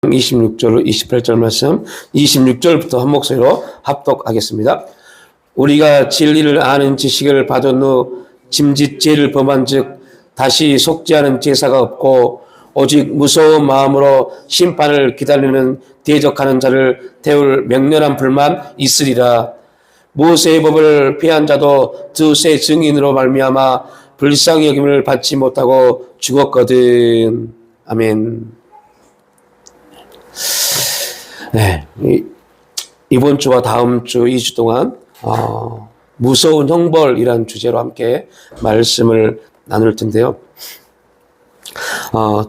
26절, 28절 말씀, 26절부터 한 목소리로 합독하겠습니다. 우리가 진리를 아는 지식을 받은 후 짐짓 죄를 범한 즉 다시 속죄하는 제사가 없고 오직 무서운 마음으로 심판을 기다리는 대적하는 자를 태울 맹렬한 불만 있으리라. 모세의 법을 피한 자도 드세 증인으로 말미암아 불쌍히 여김을 받지 못하고 죽었거든. 아멘. 네, 이번 주와 다음 주 2주 동안 무서운 형벌이라는 주제로 함께 말씀을 나눌 텐데요.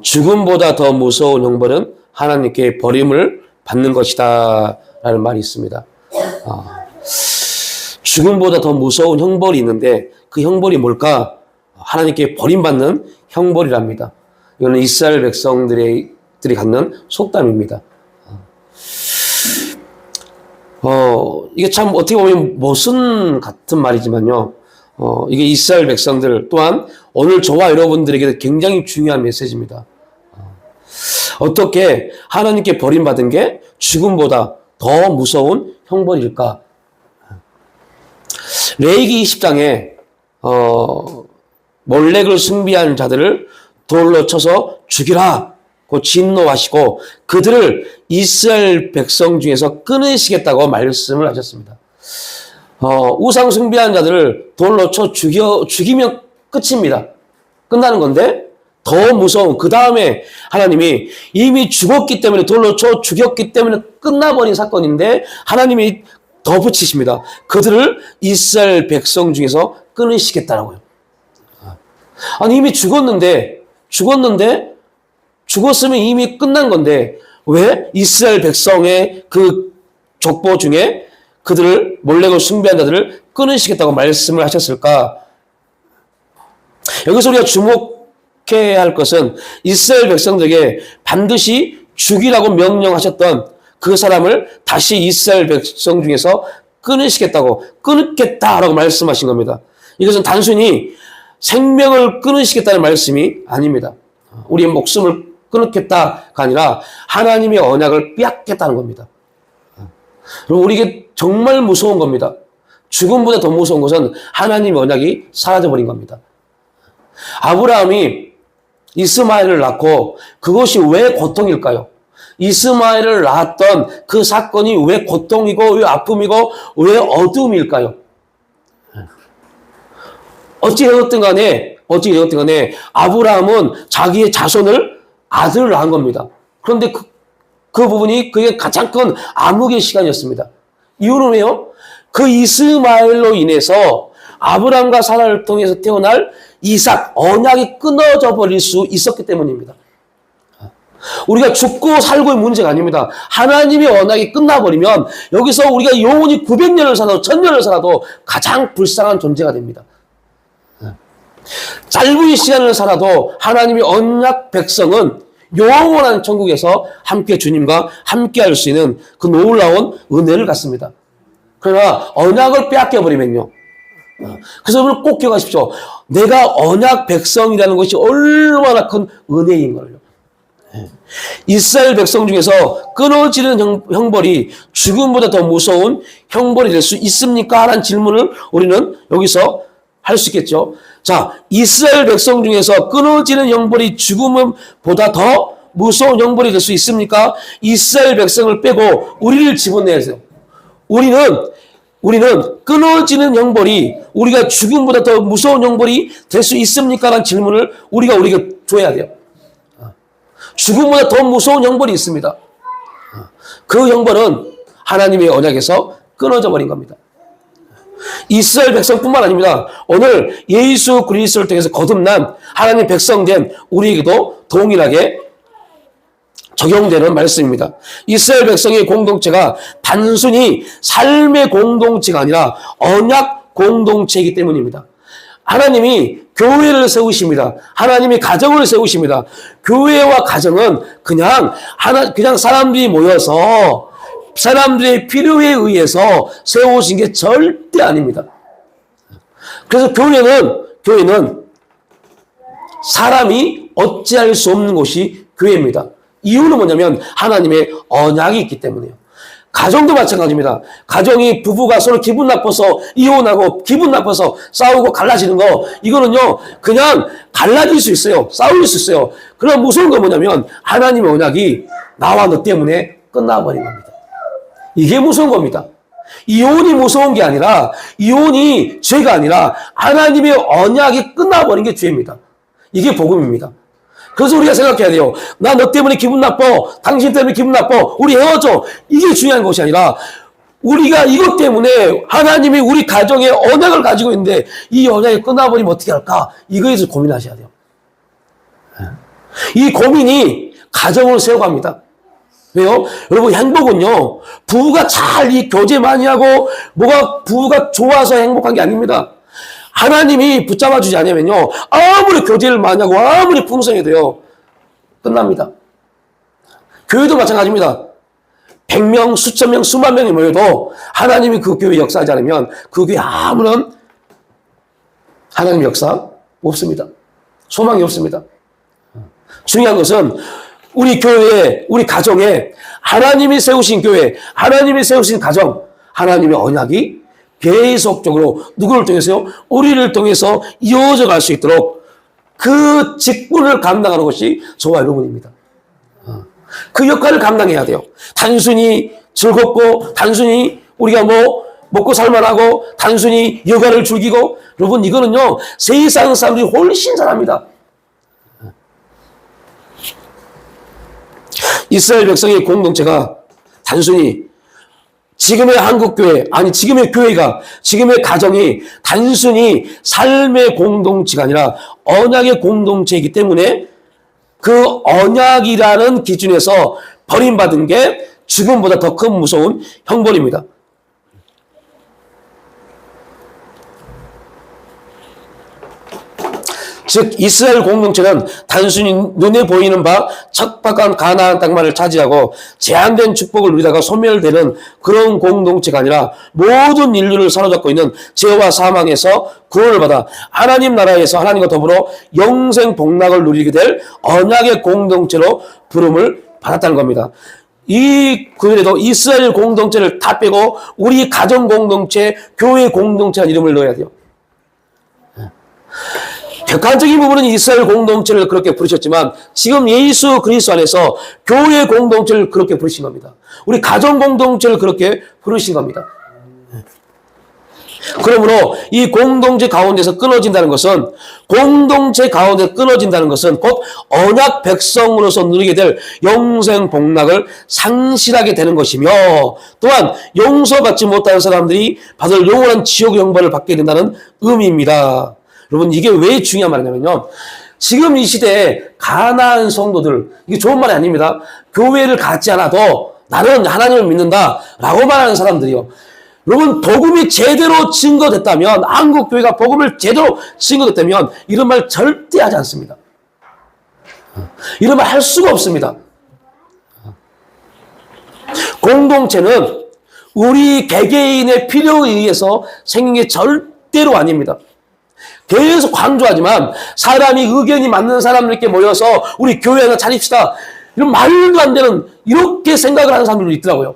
죽음보다 더 무서운 형벌은 하나님께 버림을 받는 것이다 라는 말이 있습니다. 죽음보다 더 무서운 형벌이 있는데 그 형벌이 뭘까? 하나님께 버림받는 형벌이랍니다. 이거는 이스라엘 백성들이 갖는 속담입니다. 이게 참 어떻게 보면 모순 같은 말이지만요. 이게 이스라엘 백성들 또한 오늘 저와 여러분들에게 굉장히 중요한 메시지입니다. 어떻게 하나님께 버림받은 게 죽음보다 더 무서운 형벌일까? 레위기 20장에 몰렉을 숭배한 자들을 돌로 쳐서 죽이라 고 진노하시고 그들을 이스라엘 백성 중에서 끊으시겠다고 말씀을 하셨습니다. 우상 숭배한 자들을 돌로 쳐 죽이면 끝입니다. 끝나는 건데 더 무서운 그 다음에 하나님이 이미 죽었기 때문에 돌로 쳐 죽였기 때문에 끝나버린 사건인데 하나님이 더 붙이십니다. 그들을 이스라엘 백성 중에서 끊으시겠다라고요. 아니 이미 죽었으면 이미 끝난 건데 왜 이스라엘 백성의 그 족보 중에 그들을 몰렉을 숭배한 자들을 끊으시겠다고 말씀을 하셨을까? 여기서 우리가 주목해야 할 것은 이스라엘 백성들에게 반드시 죽이라고 명령하셨던 그 사람을 다시 이스라엘 백성 중에서 끊겠다라고 말씀하신 겁니다. 이것은 단순히 생명을 끊으시겠다는 말씀이 아닙니다. 우리의 목숨을 끊겠다가 아니라 하나님의 언약을 빼앗겠다는 겁니다. 그럼 우리에게 정말 무서운 겁니다. 죽음보다 더 무서운 것은 하나님의 언약이 사라져버린 겁니다. 아브라함이 이스마엘을 낳고 그것이 왜 고통일까요? 이스마엘을 낳았던 그 사건이 왜 고통이고 왜 아픔이고 왜 어둠일까요? 어찌 되었든 간에 아브라함은 자기의 자손을 아들을 낳은 겁니다. 그런데 그 부분이 그게 가장 큰 암흑의 시간이었습니다. 이유는 왜요? 그 이스마엘로 인해서 아브라함과 사라를 통해서 태어날 이삭, 언약이 끊어져 버릴 수 있었기 때문입니다. 우리가 죽고 살고의 문제가 아닙니다. 하나님의 언약이 끝나버리면 여기서 우리가 영원히 900년을 살아도 1000년을 살아도 가장 불쌍한 존재가 됩니다. 짧은 시간을 살아도 하나님의 언약 백성은 영원한 천국에서 함께 주님과 함께 할 수 있는 그 놀라운 은혜를 갖습니다. 그러나 언약을 빼앗겨버리면요. 그래서 여러분 꼭 기억하십시오. 내가 언약 백성이라는 것이 얼마나 큰 은혜인 걸요. 이스라엘 백성 중에서 끊어지는 형벌이 죽음보다 더 무서운 형벌이 될 수 있습니까? 라는 질문을 우리는 여기서 할 수 있겠죠. 자, 이스라엘 백성 중에서 끊어지는 형벌이 죽음보다 더 무서운 형벌이 될 수 있습니까? 이스라엘 백성을 빼고 우리를 집어내세요. 우리는 끊어지는 형벌이 우리가 죽음보다 더 무서운 형벌이 될 수 있습니까? 라는 질문을 우리가 줘야 돼요. 죽음보다 더 무서운 형벌이 있습니다. 그 형벌은 하나님의 언약에서 끊어져 버린 겁니다. 이스라엘 백성뿐만 아닙니다. 오늘 예수 그리스도를 통해서 거듭난 하나님 백성된 우리에게도 동일하게 적용되는 말씀입니다. 이스라엘 백성의 공동체가 단순히 삶의 공동체가 아니라 언약 공동체이기 때문입니다. 하나님이 교회를 세우십니다. 하나님이 가정을 세우십니다. 교회와 가정은 그냥 사람들이 모여서 사람들의 필요에 의해서 세우신 게 절대 아닙니다. 그래서 교회는 사람이 어찌할 수 없는 곳이 교회입니다. 이유는 뭐냐면 하나님의 언약이 있기 때문이에요. 가정도 마찬가지입니다. 가정이 부부가 서로 기분 나빠서 이혼하고 기분 나빠서 싸우고 갈라지는 거, 이거는요 그냥 갈라질 수 있어요. 싸울 수 있어요. 그러나 무서운 건 뭐냐면 하나님의 언약이 나와 너 때문에 끝나버린 겁니다. 이게 무서운 겁니다. 이혼이 무서운 게 아니라, 이혼이 죄가 아니라 하나님의 언약이 끝나버린 게 죄입니다. 이게 복음입니다. 그래서 우리가 생각해야 돼요. 나 너 때문에 기분 나빠. 당신 때문에 기분 나빠. 우리 헤어져. 이게 중요한 것이 아니라 우리가 이것 때문에 하나님이 우리 가정에 언약을 가지고 있는데 이 언약이 끝나버리면 어떻게 할까? 이거에 대해서 고민하셔야 돼요. 이 고민이 가정을 세워갑니다. 왜요? 여러분, 행복은요, 부부가 잘 이 교제 많이 하고 뭐가 부부가 좋아서 행복한 게 아닙니다. 하나님이 붙잡아주지 않으면요, 아무리 교제를 많이 하고 아무리 풍성해도요, 끝납니다. 교회도 마찬가지입니다. 100명, 수천 명, 수만 명이 모여도 하나님이 그 교회에 역사하지 않으면 그 교회에 아무런 하나님의 역사 없습니다. 소망이 없습니다. 중요한 것은 우리 교회에, 우리 가정에 하나님이 세우신 교회, 하나님이 세우신 가정, 하나님의 언약이 계속적으로 누구를 통해서요? 우리를 통해서 이어져 갈 수 있도록 그 직분을 감당하는 것이 저와 여러분입니다. 그 역할을 감당해야 돼요. 단순히 즐겁고, 단순히 우리가 뭐 먹고 살만하고, 단순히 여가를 즐기고, 여러분 이거는요 세상 사람들이 훨씬 잘합니다. 이스라엘 백성의 공동체가 단순히 지금의 한국교회, 아니 지금의 교회가, 지금의 가정이 단순히 삶의 공동체가 아니라 언약의 공동체이기 때문에 그 언약이라는 기준에서 버림받은 게 죽음보다 더 큰 무서운 형벌입니다. 즉 이스라엘 공동체는 단순히 눈에 보이는 바 척박한 가나안 땅만을 차지하고 제한된 축복을 누리다가 소멸되는 그런 공동체가 아니라 모든 인류를 사로잡고 있는 죄와 사망에서 구원을 받아 하나님 나라에서 하나님과 더불어 영생 복락을 누리게 될 언약의 공동체로 부름을 받았다는 겁니다. 이 구절에도 이스라엘 공동체를 다 빼고 우리 가정 공동체, 교회 공동체라는 이름을 넣어야 돼요. 객관적인 부분은 이스라엘 공동체를 그렇게 부르셨지만 지금 예수 그리스도 안에서 교회 공동체를 그렇게 부르신 겁니다. 우리 가정 공동체를 그렇게 부르신 겁니다. 그러므로 이 공동체 가운데서 끊어진다는 것은, 공동체 가운데 끊어진다는 것은 곧 언약 백성으로서 누리게 될 영생 복락을 상실하게 되는 것이며, 또한 용서받지 못하는 사람들이 받을 영원한 지옥 영벌을 받게 된다는 의미입니다. 여러분 이게 왜 중요한 말이냐면요, 지금 이 시대에 가난한 성도들, 이게 좋은 말이 아닙니다. 교회를 갖지 않아도 나는 하나님을 믿는다 라고 말하는 사람들이요, 여러분 복음이 제대로 증거됐다면, 한국교회가 복음을 제대로 증거됐다면 이런 말 절대 하지 않습니다. 이런 말 할 수가 없습니다. 공동체는 우리 개개인의 필요에 의해서 생긴 게 절대로 아닙니다. 계속 강조하지만 사람이 의견이 맞는 사람들께 모여서 우리 교회 하나 차립시다, 이런 말도 안 되는 이렇게 생각을 하는 사람들도 있더라고요.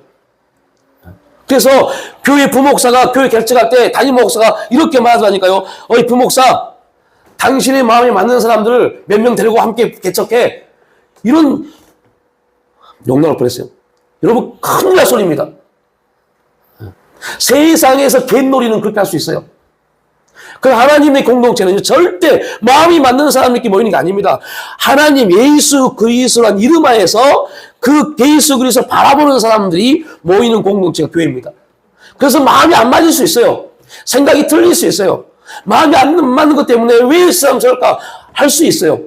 그래서 교회 부목사가 교회 개척할 때 담임 목사가 이렇게 말하자니까요, 어이 부목사, 당신의 마음에 맞는 사람들을 몇 명 데리고 함께 개척해, 이런 욕나올 뻔했어요. 여러분 큰일 날 소리입니다. 세상에서 갯놀이는 그렇게 할 수 있어요. 그 하나님의 공동체는 절대 마음이 맞는 사람들끼리 모이는 게 아닙니다. 하나님 예수 그리스도란 이름 하에서 그 예수 그리스도를 바라보는 사람들이 모이는 공동체가 교회입니다. 그래서 마음이 안 맞을 수 있어요. 생각이 틀릴 수 있어요. 마음이 안 맞는 것 때문에 왜 이 사람 저럴까 할 수 있어요.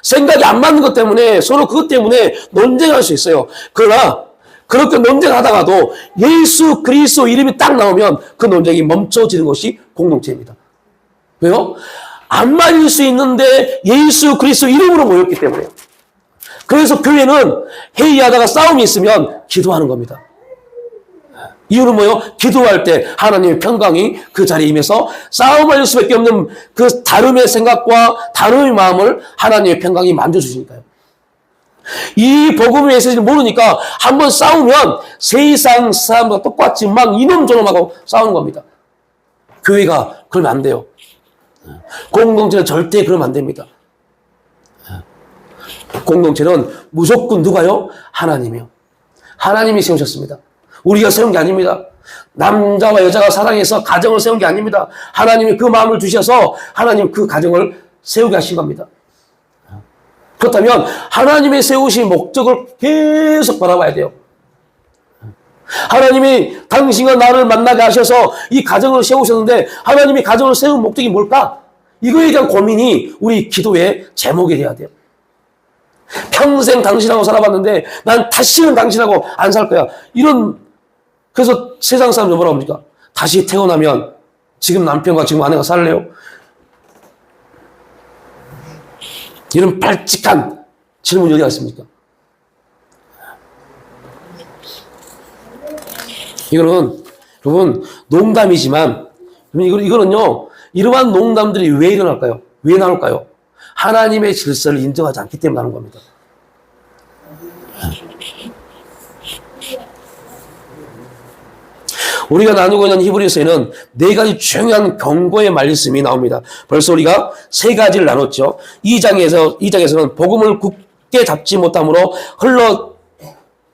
생각이 안 맞는 것 때문에 서로 그것 때문에 논쟁할 수 있어요. 그러나 그렇게 논쟁하다가도 예수 그리스도 이름이 딱 나오면 그 논쟁이 멈춰지는 것이 공동체입니다. 왜요? 안 맞을 수 있는데 예수 그리스도 이름으로 모였기 때문에요. 그래서 교회는 회의하다가 싸움이 있으면 기도하는 겁니다. 이유는 뭐예요? 기도할 때 하나님의 평강이 그 자리에 임해서 싸움할 수밖에 없는 그 다름의 생각과 다름의 마음을 하나님의 평강이 만져주시니까요. 이 복음의 메시지를 모르니까 한번 싸우면 세상 사람과 똑같이 막 이놈 저놈하고 싸우는 겁니다. 교회가 그러면 안 돼요. 공동체는 절대 그러면 안 됩니다. 공동체는 무조건 누가요? 하나님이요. 하나님이 세우셨습니다. 우리가 세운 게 아닙니다. 남자와 여자가 사랑해서 가정을 세운 게 아닙니다. 하나님이 그 마음을 주셔서 하나님 그 가정을 세우게 하신 겁니다. 그렇다면 하나님의 세우신 목적을 계속 바라봐야 돼요. 하나님이 당신과 나를 만나게 하셔서 이 가정을 세우셨는데 하나님이 가정을 세운 목적이 뭘까? 이거에 대한 고민이 우리 기도의 제목이 돼야 돼요. 평생 당신하고 살아봤는데 난 다시는 당신하고 안 살 거야. 그래서 세상 사람들 뭐라고 합니까? 다시 태어나면 지금 남편과 지금 아내가 살래요? 이런 발칙한 질문이 어디가 있습니까? 이거는, 여러분, 농담이지만, 이거는요, 이러한 농담들이 왜 일어날까요? 왜 나올까요? 하나님의 질서를 인정하지 않기 때문에 나는 겁니다. 우리가 나누고 있는 히브리서에는 4가지 중요한 경고의 말씀이 나옵니다. 벌써 우리가 3가지를 나눴죠. 2장에서는 복음을 굳게 잡지 못함으로 흘러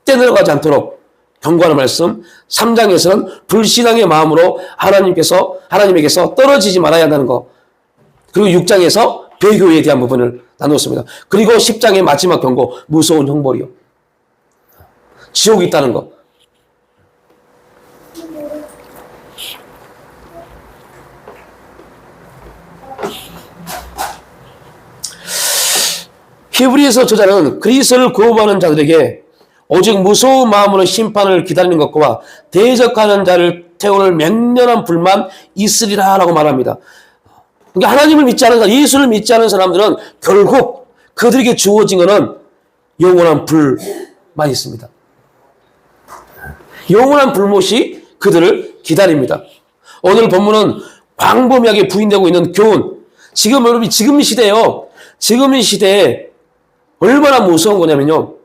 떼내려가지 않도록 경고하는 말씀. 3장에서는 불신앙의 마음으로 하나님에게서 떨어지지 말아야 한다는 것. 그리고 6장에서 배교에 대한 부분을 나눴습니다. 그리고 10장의 마지막 경고, 무서운 형벌이요. 지옥이 있다는 것. 히브리서 저자는 그리스도를 구원하는 자들에게 오직 무서운 마음으로 심판을 기다리는 것과 대적하는 자를 태우는 맹렬한 불만 있으리라 라고 말합니다. 그러니까 하나님을 믿지 않은 사람, 예수를 믿지 않은 사람들은 결국 그들에게 주어진 것은 영원한 불만 있습니다. 영원한 불못이 그들을 기다립니다. 오늘 본문은 광범위하게 부인되고 있는 교훈. 여러분, 지금 이 시대에요. 지금 이 시대에 얼마나 무서운 거냐면요.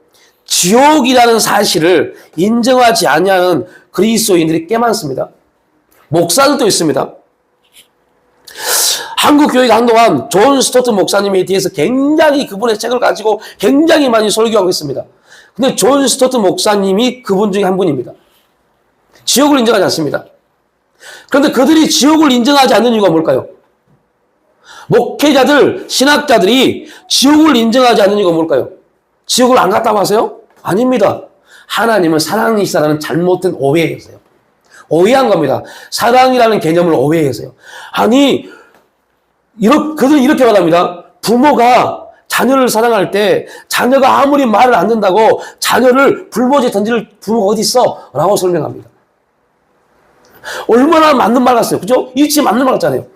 지옥이라는 사실을 인정하지 아니하는 그리스도인들이 꽤 많습니다. 목사들도 있습니다. 한국 교회가 한동안 존 스토트 목사님에 대해서 굉장히 그분의 책을 가지고 굉장히 많이 설교하고 있습니다. 근데 존 스토트 목사님이 그분 중에 한 분입니다. 지옥을 인정하지 않습니다. 그런데 그들이 지옥을 인정하지 않는 이유가 뭘까요? 목회자들, 신학자들이 지옥을 인정하지 않는 이유가 뭘까요? 지옥을 안 갔다고 하세요? 아닙니다. 하나님은 사랑이시다라는 잘못된 오해였어요. 오해한 겁니다. 사랑이라는 개념을 오해했어요. 아니, 그들은 이렇게 말합니다. 부모가 자녀를 사랑할 때 자녀가 아무리 말을 안 듣는다고 자녀를 불모지에 던질 부모가 어디 있어? 라고 설명합니다. 얼마나 맞는 말 같아요. 그죠? 일치 맞는 말 같잖아요.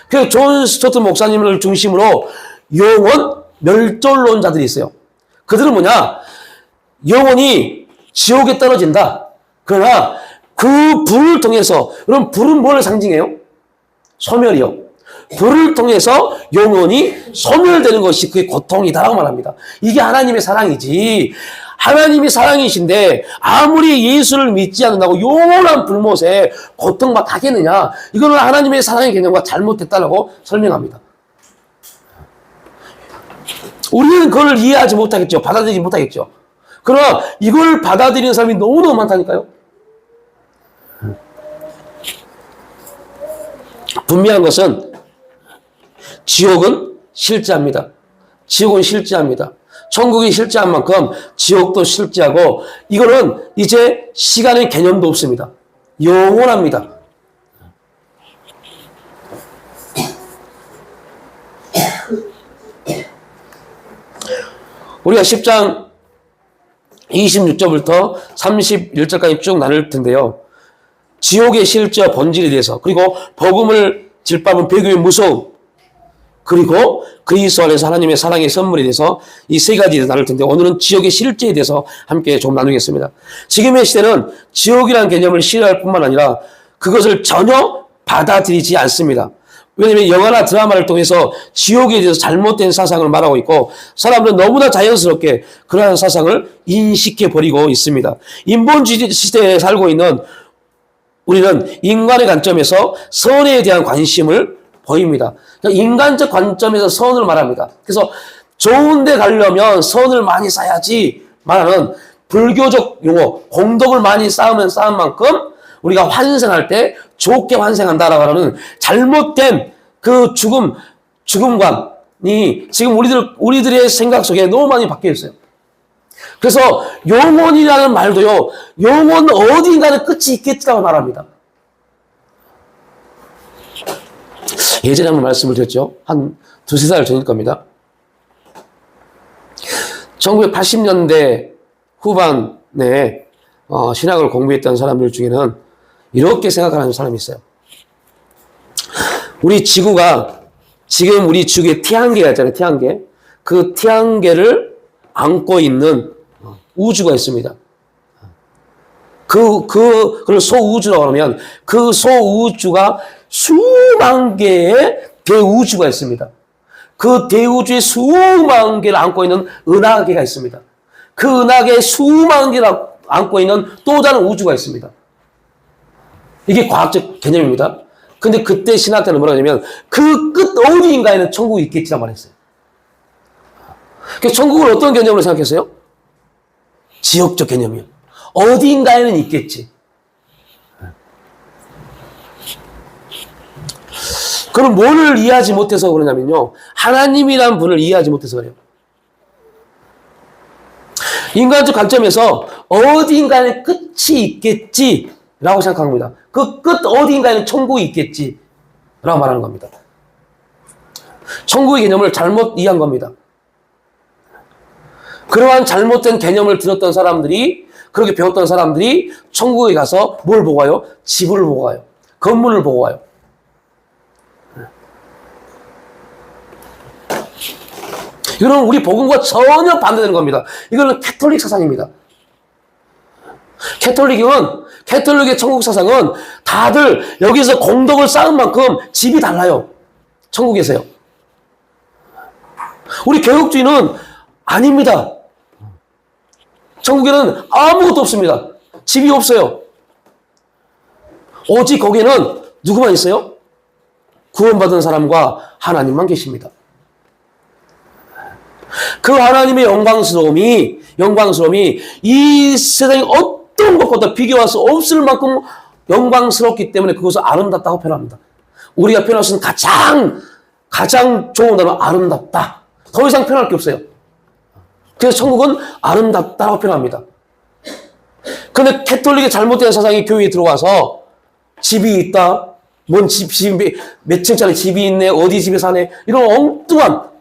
그래서 존 스토트 목사님을 중심으로 영원 멸절론자들이 있어요. 그들은 뭐냐? 영원히 지옥에 떨어진다. 그러나 그 불을 통해서, 그럼 불은 뭘 상징해요? 소멸이요. 불을 통해서 영원히 소멸되는 것이 그게 고통이다라고 말합니다. 이게 하나님의 사랑이지. 하나님이 사랑이신데 아무리 예수를 믿지 않는다고 영원한 불못에 고통받게 하겠느냐. 이거는 하나님의 사랑의 개념과 잘못됐다라고 설명합니다. 우리는 그걸 이해하지 못하겠죠. 받아들이지 못하겠죠. 그러나 이걸 받아들이는 사람이 너무너무 많다니까요. 분명한 것은 지옥은 실제합니다. 지옥은 실제합니다. 천국이 실제한 만큼 지옥도 실제하고 이거는 이제 시간의 개념도 없습니다. 영원합니다. 우리가 10장 26절부터 31절까지 쭉 나눌 텐데요. 지옥의 실제와 본질에 대해서, 그리고 복음을 질밟은 배교의 무서움, 그리고 그리스도 안에서 하나님의 사랑의 선물에 대해서 이 3가지를 나눌 텐데, 오늘은 지옥의 실제에 대해서 함께 좀 나누겠습니다. 지금의 시대는 지옥이라는 개념을 싫어할 뿐만 아니라 그것을 전혀 받아들이지 않습니다. 왜냐하면 영화나 드라마를 통해서 지옥에 대해서 잘못된 사상을 말하고 있고 사람들은 너무나 자연스럽게 그러한 사상을 인식해버리고 있습니다. 인본주의 시대에 살고 있는 우리는 인간의 관점에서 선에 대한 관심을 보입니다. 그러니까 인간적 관점에서 선을 말합니다. 그래서 좋은 데 가려면 선을 많이 쌓아야지 말하는 불교적 용어, 공덕을 많이 쌓으면 쌓은 만큼 우리가 환생할 때 좋게 환생한다라고 하는 잘못된 그 죽음관이 지금 우리들의 생각 속에 너무 많이 박혀 있어요. 그래서 영혼이라는 말도요, 영혼은 어딘가는 끝이 있겠지라고 말합니다. 예전에 한번 말씀을 드렸죠. 한 두세 달 전일 겁니다. 1980년대 후반에 신학을 공부했던 사람들 중에는 이렇게 생각하는 사람이 있어요. 우리 지구가 지금 우리 지구에 태양계가 있잖아요. 태양계. 그 태양계를 안고 있는 우주가 있습니다. 그걸 소우주라고 하면 그 소우주가 수만 개의 대우주가 있습니다. 그 대우주의 수만 개를 안고 있는 은하계가 있습니다. 그 은하계의 수만 개를 안고 있는 또 다른 우주가 있습니다. 이게 과학적 개념입니다. 근데 그때 신학자는 뭐라 하냐면 그 끝 어디인가에는 천국이 있겠지라고 말했어요. 그래서 천국을 어떤 개념으로 생각했어요? 지역적 개념이요. 어디인가에는 있겠지. 그럼 뭐를 이해하지 못해서 그러냐면요. 하나님이란 분을 이해하지 못해서 그래요. 인간적 관점에서 어디인가에는 끝이 있겠지라고 생각합니다. 그 끝 어디인가에는 천국이 있겠지라고 말하는 겁니다. 천국의 개념을 잘못 이해한 겁니다. 그러한 잘못된 개념을 들었던 사람들이, 그렇게 배웠던 사람들이 천국에 가서 뭘 보고 와요? 집을 보고 와요. 건물을 보고 와요. 이거는 우리 복음과 전혀 반대되는 겁니다. 이거는 캐톨릭 사상입니다. 캐톨릭의 천국 사상은 다들 여기서 공덕을 쌓은 만큼 집이 달라요. 천국에서요. 우리 개혁주의는 아닙니다. 천국에는 아무것도 없습니다. 집이 없어요. 오직 거기에는 누구만 있어요? 구원받은 사람과 하나님만 계십니다. 그 하나님의 영광스러움이 이 세상의 어떤 것보다 비교할 수 없을 만큼 영광스럽기 때문에 그것을 아름답다고 표현합니다. 우리가 표현할 수 있는 가장 좋은 단어 아름답다. 더 이상 표현할 게 없어요. 그래서 천국은 아름답다고 표현합니다. 그런데 캐톨릭의 잘못된 사상이 교회에 들어와서 집이 있다. 뭔 몇 층짜리 집이 있네. 어디 집에 사네. 이런 엉뚱한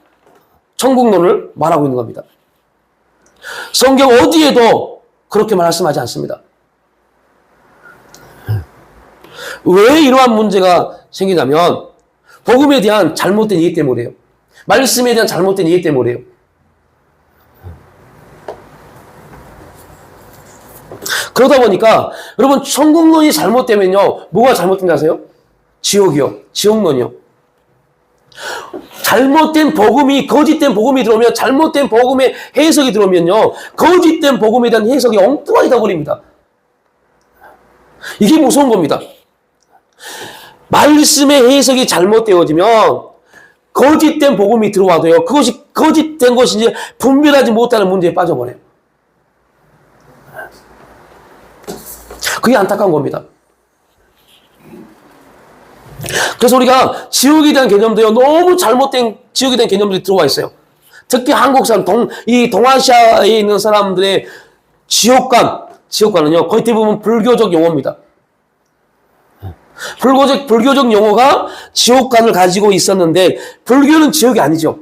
천국론을 말하고 있는 겁니다. 성경 어디에도 그렇게 말씀하지 않습니다. 왜 이러한 문제가 생기냐면 복음에 대한 잘못된 이해 때문에요. 말씀에 대한 잘못된 이해 때문에요. 그러다 보니까 여러분 천국론이 잘못되면요. 뭐가 잘못된지 아세요? 지옥이요. 지옥론이요. 잘못된 복음이, 거짓된 복음이 들어오면, 잘못된 복음의 해석이 들어오면요, 거짓된 복음에 대한 해석이 엉뚱하게 되어버립니다. 이게 무서운 겁니다. 말씀의 해석이 잘못되어지면, 거짓된 복음이 들어와도요, 그것이 거짓된 것인지 분별하지 못하는 문제에 빠져버려요. 그게 안타까운 겁니다. 그래서 우리가 지옥에 대한 개념도요, 너무 잘못된 지옥에 대한 개념들이 들어와 있어요. 특히 한국 사람, 동아시아에 있는 사람들의 지옥관은요, 거의 대부분 불교적 용어입니다. 불교적 용어가 지옥관을 가지고 있었는데, 불교는 지옥이 아니죠.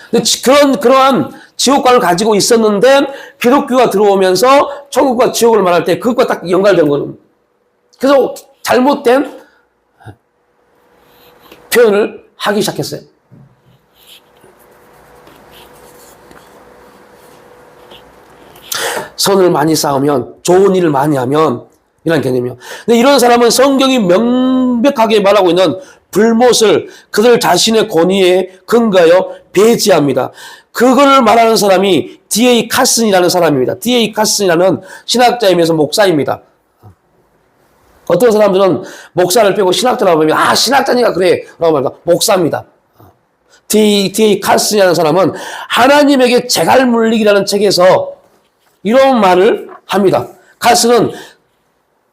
근데 그러한 지옥관을 가지고 있었는데, 기독교가 들어오면서 천국과 지옥을 말할 때 그것과 딱 연관된 거는. 그래서 잘못된 표현을 하기 시작했어요. 선을 많이 쌓으면, 좋은 일을 많이 하면, 이런 개념이요. 근데 이런 사람은 성경이 명백하게 말하고 있는 불못을 그들 자신의 권위에 근거하여 배제합니다. 그걸 말하는 사람이 D.A. 카슨이라는 사람입니다. D.A. 카슨이라는 신학자이면서 목사입니다. 어떤 사람들은 목사를 빼고 신학자라고 하면 아 신학자니까 그래 라고 말합니다. 목사입니다. D.A. 카슨이라는 사람은 하나님에게 제갈물리기라는 책에서 이런 말을 합니다. 카슨은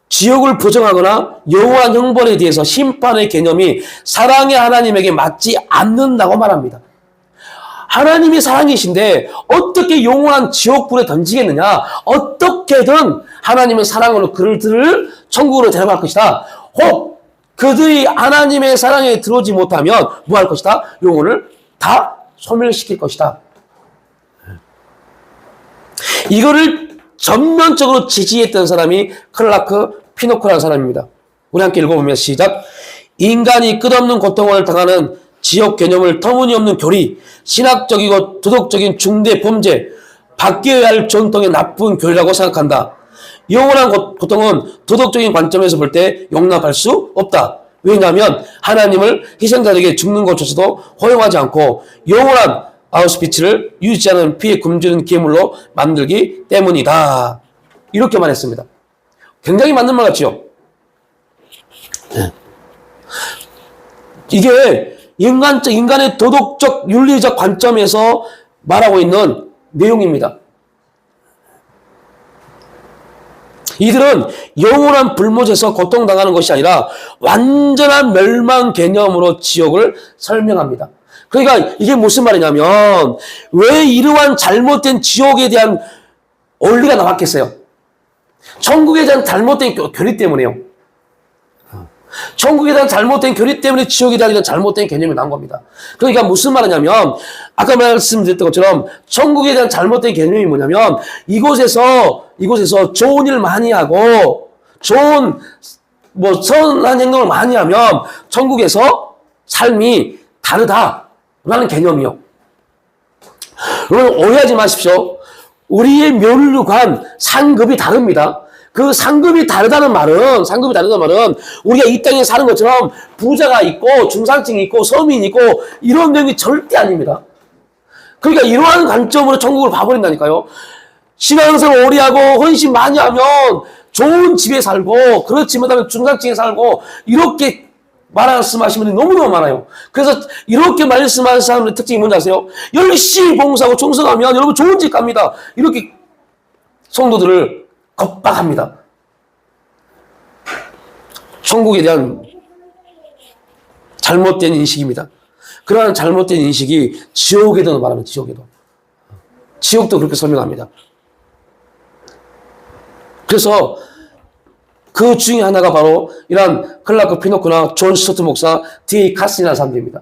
지옥을 부정하거나 영원한 형벌에 대해서 심판의 개념이 사랑의 하나님에게 맞지 않는다고 말합니다. 하나님이 사랑이신데 어떻게 영원한 지옥불에 던지겠느냐? 어떻게든 하나님의 사랑으로 그들을 천국으로 데려갈 것이다. 혹 그들이 하나님의 사랑에 들어오지 못하면 뭐 할 것이다? 영혼을 다 소멸시킬 것이다. 이거를 전면적으로 지지했던 사람이 클라크 피노크라는 사람입니다. 우리 함께 읽어보면 시작. 인간이 끝없는 고통을 당하는 지옥 개념을 터무니없는 교리, 신학적이고 도덕적인 중대 범죄, 바뀌어야 할 전통의 나쁜 교리라고 생각한다. 영원한 고통은 도덕적인 관점에서 볼 때 용납할 수 없다. 왜냐하면 하나님을 희생자에게 죽는 것조차도 허용하지 않고 영원한 아우슈비츠를 유지하는 피해 굶주린 괴물로 만들기 때문이다. 이렇게 말했습니다. 굉장히 맞는 말 같지요? 이게 인간의 도덕적, 윤리적 관점에서 말하고 있는 내용입니다. 이들은 영원한 불못에서 고통당하는 것이 아니라 완전한 멸망 개념으로 지옥을 설명합니다. 그러니까 이게 무슨 말이냐면 왜 이러한 잘못된 지옥에 대한 원리가 나왔겠어요? 천국에 대한 잘못된 교리 때문에요. 천국에 대한 잘못된 교리 때문에 지옥에 대한 이런 잘못된 개념이 나온 겁니다. 그러니까 무슨 말이냐면 아까 말씀드렸던 것처럼 천국에 대한 잘못된 개념이 뭐냐면 이곳에서 좋은 일 많이 하고 좋은 선한 행동을 많이 하면 천국에서 삶이 다르다라는 개념이요. 여러분 오해하지 마십시오. 우리의 멸류관 상급이 다릅니다. 그 상급이 다르다는 말은 우리가 이 땅에 사는 것처럼 부자가 있고 중산층이 있고 서민이 있고 이런 내용이 절대 아닙니다. 그러니까 이러한 관점으로 천국을 봐버린다니까요. 신앙생활 오래 하고 헌신 많이 하면 좋은 집에 살고 그렇지 못하면 중산층에 살고 이렇게 말씀하시는 분들이 너무너무 많아요. 그래서 이렇게 말씀하는 사람들의 특징이 뭔지 아세요? 열심히 봉사하고 충성하면 여러분 좋은 집 갑니다. 이렇게 성도들을 겁박합니다. 천국에 대한 잘못된 인식입니다. 그러한 잘못된 인식이 지옥에도 말하면 지옥도 그렇게 설명합니다. 그래서 그 중에 하나가 바로 이런 클라크 피노크나 존 스토트 목사, D.A. 카슨이라는 사람들입니다.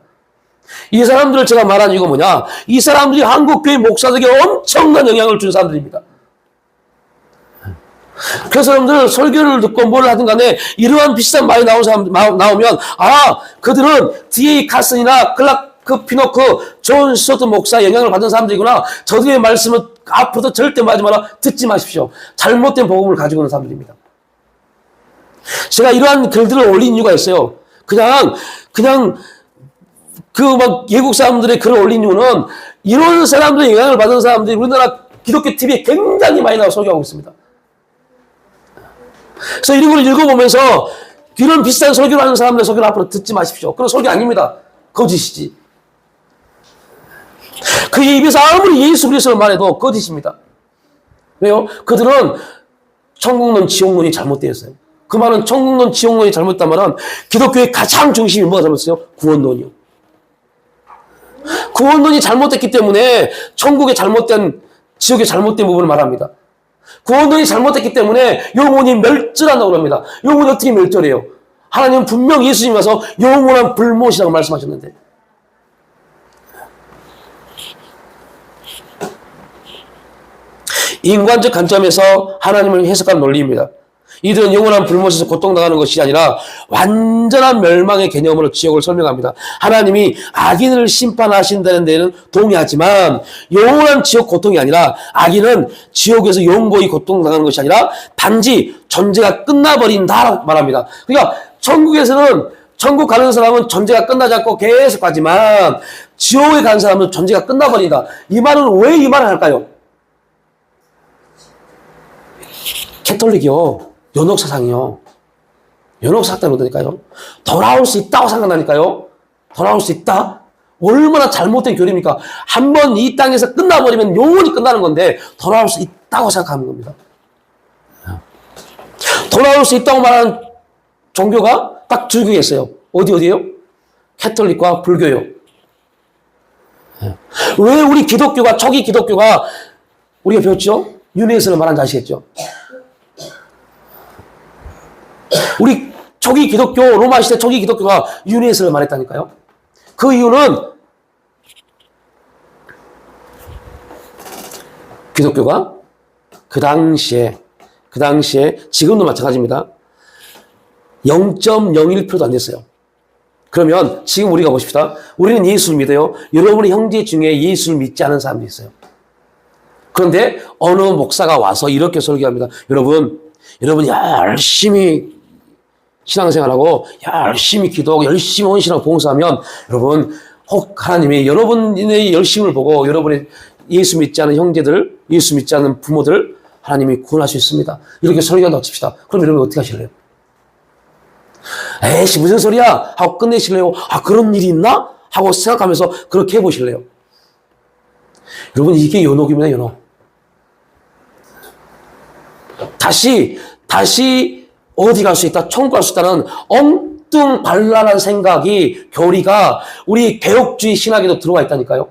이 사람들을 제가 말한 이유가 뭐냐? 이 사람들이 한국교회 목사들에게 엄청난 영향을 준 사람들입니다. 그래서 여러분들 설교를 듣고 뭘 하든 간에 이러한 비슷한 말이 나오면 그들은 D.A. 카슨이나 클라크 피노크, 존 스토트 목사 영향을 받은 사람들이구나. 저들의 말씀은 앞으로도 절대 말하지 마라. 듣지 마십시오. 잘못된 복음을 가지고 있는 사람들입니다. 제가 이러한 글들을 올린 이유가 있어요. 그냥 외국 사람들의 글을 올린 이유는 이런 사람들의 영향을 받은 사람들이 우리나라 기독교 TV에 굉장히 많이 나와 소개하고 있습니다. 그래서 이런 걸 읽어보면서 이런 비슷한 설교를 하는 사람들의 설교를 앞으로 듣지 마십시오. 그런 설교 아닙니다. 거짓이지. 그 입에서 아무리 예수 그리스도를 말해도 거짓입니다. 왜요? 그들은 천국론 지옥론이 잘못되어 있어요. 그 말은 천국론 지옥론이 잘못된 말은 기독교의 가장 중심이 뭐가 잘못했어요? 구원론이요. 구원론이 잘못됐기 때문에 천국의 잘못된 지옥의 잘못된 부분을 말합니다. 구원론이 잘못됐기 때문에 영혼이 멸절한다고 합니다. 영혼이 어떻게 멸절해요? 하나님은 분명 예수님이 와서 영원한 불못이라고 말씀하셨는데 인간적 관점에서 하나님을 해석한 논리입니다. 이들은 영원한 불못에서 고통당하는 것이 아니라 완전한 멸망의 개념으로 지옥을 설명합니다. 하나님이 악인을 심판하신다는 데는 동의하지만 영원한 지옥 고통이 아니라 악인은 지옥에서 영원히 고통당하는 것이 아니라 단지 존재가 끝나버린다라고 말합니다. 그러니까 천국에서는 천국 가는 사람은 존재가 끝나지 않고 계속 가지만 지옥에 가는 사람은 존재가 끝나버린다. 이 말은 왜 이 말을 할까요? 캐톨릭이요. 연옥사상이요. 연옥사상 그러니까요. 돌아올 수 있다고 생각하니까요. 돌아올 수 있다? 얼마나 잘못된 교리입니까? 한번 이 땅에서 끝나버리면 영원히 끝나는 건데 돌아올 수 있다고 생각하는 겁니다. 돌아올 수 있다고 말하는 종교가 딱 두 개가 있어요. 어디예요? 캐톨릭과 불교요. 왜 우리 기독교가, 초기 기독교가 우리가 배웠죠? 유네스를 말한지 아시겠죠? 우리 초기 기독교, 로마 시대 초기 기독교가 유네스를 말했다니까요. 그 이유는 기독교가 그 당시에 지금도 마찬가지입니다. 0.01%도 안 됐어요. 그러면 지금 우리가 보십시다. 우리는 예수를 믿어요. 여러분의 형제 중에 예수를 믿지 않은 사람도 있어요. 그런데 어느 목사가 와서 이렇게 설교합니다. 여러분이 열심히 신앙생활하고 열심히 기도하고 열심히 헌신하고 봉사하면 여러분 혹 하나님이 여러분의 열심을 보고 여러분의 예수 믿지 않은 형제들, 예수 믿지 않은 부모들 하나님이 구원할 수 있습니다. 이렇게 설교한다고 칩시다. 그럼 여러분 어떻게 하실래요? 에이씨 무슨 소리야? 하고 끝내실래요? 아 그런 일이 있나? 하고 생각하면서 그렇게 해보실래요? 여러분 이게 연옥입니다. 연옥. 다시 어디 갈 수 있다? 천국 갈 수 있다는 엉뚱발랄한 생각이 교리가 우리 개혁주의 신학에도 들어와 있다니까요.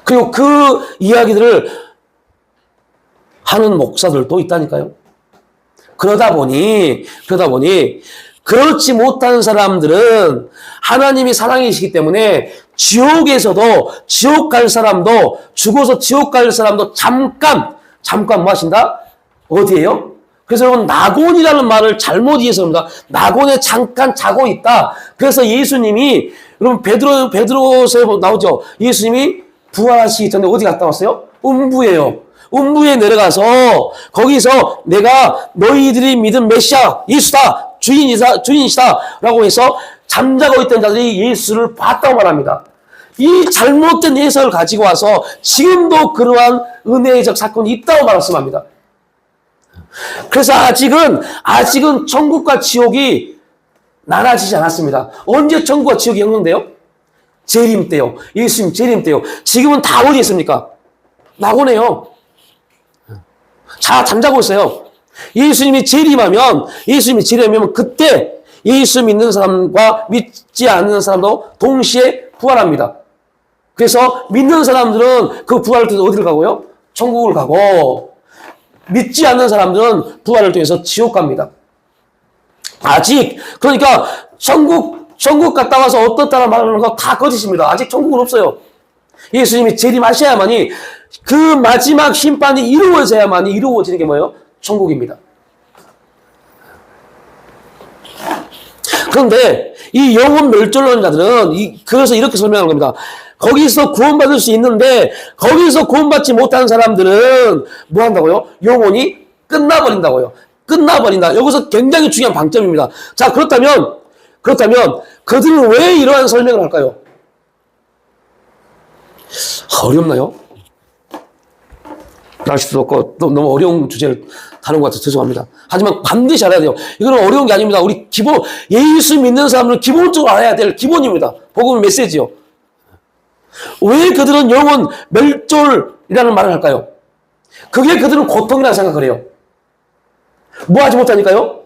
그리고 그 이야기들을 하는 목사들도 있다니까요. 그러다 보니 그렇지 못한 사람들은 하나님이 사랑이시기 때문에 지옥에서도 지옥 갈 사람도 죽어서 지옥 갈 사람도 잠깐 뭐 하신다? 어디에요? 그래서 여러분 낙원이라는 말을 잘못 이해해서 그럽니다. 낙원에 잠깐 자고 있다. 그래서 예수님이 여러분 베드로서에 나오죠. 예수님이 부활하시기 전에 어디 갔다 왔어요? 음부예요. 음부에 내려가서 거기서 내가 너희들이 믿은 메시아 예수다 주인이시다 라고 해서 잠자고 있던 자들이 예수를 봤다고 말합니다. 이 잘못된 해석을 가지고 와서 지금도 그러한 은혜적 사건이 있다고 말씀합니다. 그래서 아직은 천국과 지옥이 나눠지지 않았습니다. 언제 천국과 지옥이 형성돼요? 재림 때요. 예수님 재림 때요. 지금은 다 어디 있습니까? 낙원에요. 자, 잠자고 있어요. 예수님이 재림하면 그때 예수 믿는 사람과 믿지 않는 사람도 동시에 부활합니다. 그래서 믿는 사람들은 그 부활을 통해서 어디를 가고요? 천국을 가고 믿지 않는 사람들은 부활을 통해서 지옥 갑니다. 그러니까 천국 갔다 와서 어떻다는 말하는 거 다 거짓입니다. 아직 천국은 없어요. 예수님이 재림하셔야만이 그 마지막 심판이 이루어지는 게 뭐예요? 천국입니다. 그런데 이 영혼 멸절론자들은 그래서 이렇게 설명하는 겁니다. 거기서 구원받을 수 있는데 거기서 구원받지 못하는 사람들은 뭐 한다고요? 영혼이 끝나버린다고요. 끝나버린다. 여기서 굉장히 중요한 방점입니다. 자, 그렇다면 그들은 왜 이러한 설명을 할까요? 어렵나요? 날씨도 없고 너무 어려운 주제를 다룬 것 같아서 죄송합니다. 하지만 반드시 알아야 돼요. 이거는 어려운 게 아닙니다. 우리 예수 믿는 사람들은 기본적으로 알아야 될 기본입니다. 복음의 메시지요. 왜 그들은 영혼 멸절이라는 말을 할까요? 그게 그들은 고통이라고 생각을 해요. 뭐 하지 못하니까요?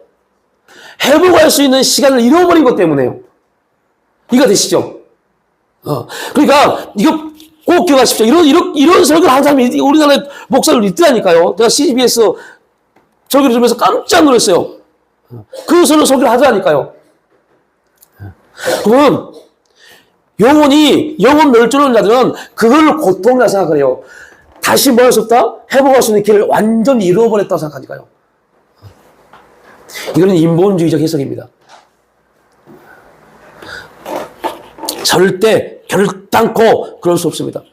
회복할 수 있는 시간을 잃어버린 것 때문에요. 이해가 되시죠? 그러니까 이거 꼭 기억하십시오. 이런 설교를 하는 사람이 우리나라 목사들 있더라니까요. 제가 CBS 설교를 들으면서 깜짝 놀랐어요. 그 설교를 하더라니까요. 그러면 영혼 멸절하는 자들은 그걸 고통이라 생각을 해요. 다시 뭐 할 수 없다? 회복할 수 있는 길을 완전히 잃어버렸다고 생각하니까요. 이거는 인본주의적 해석입니다. 절대 결단코 그럴 수 없습니다.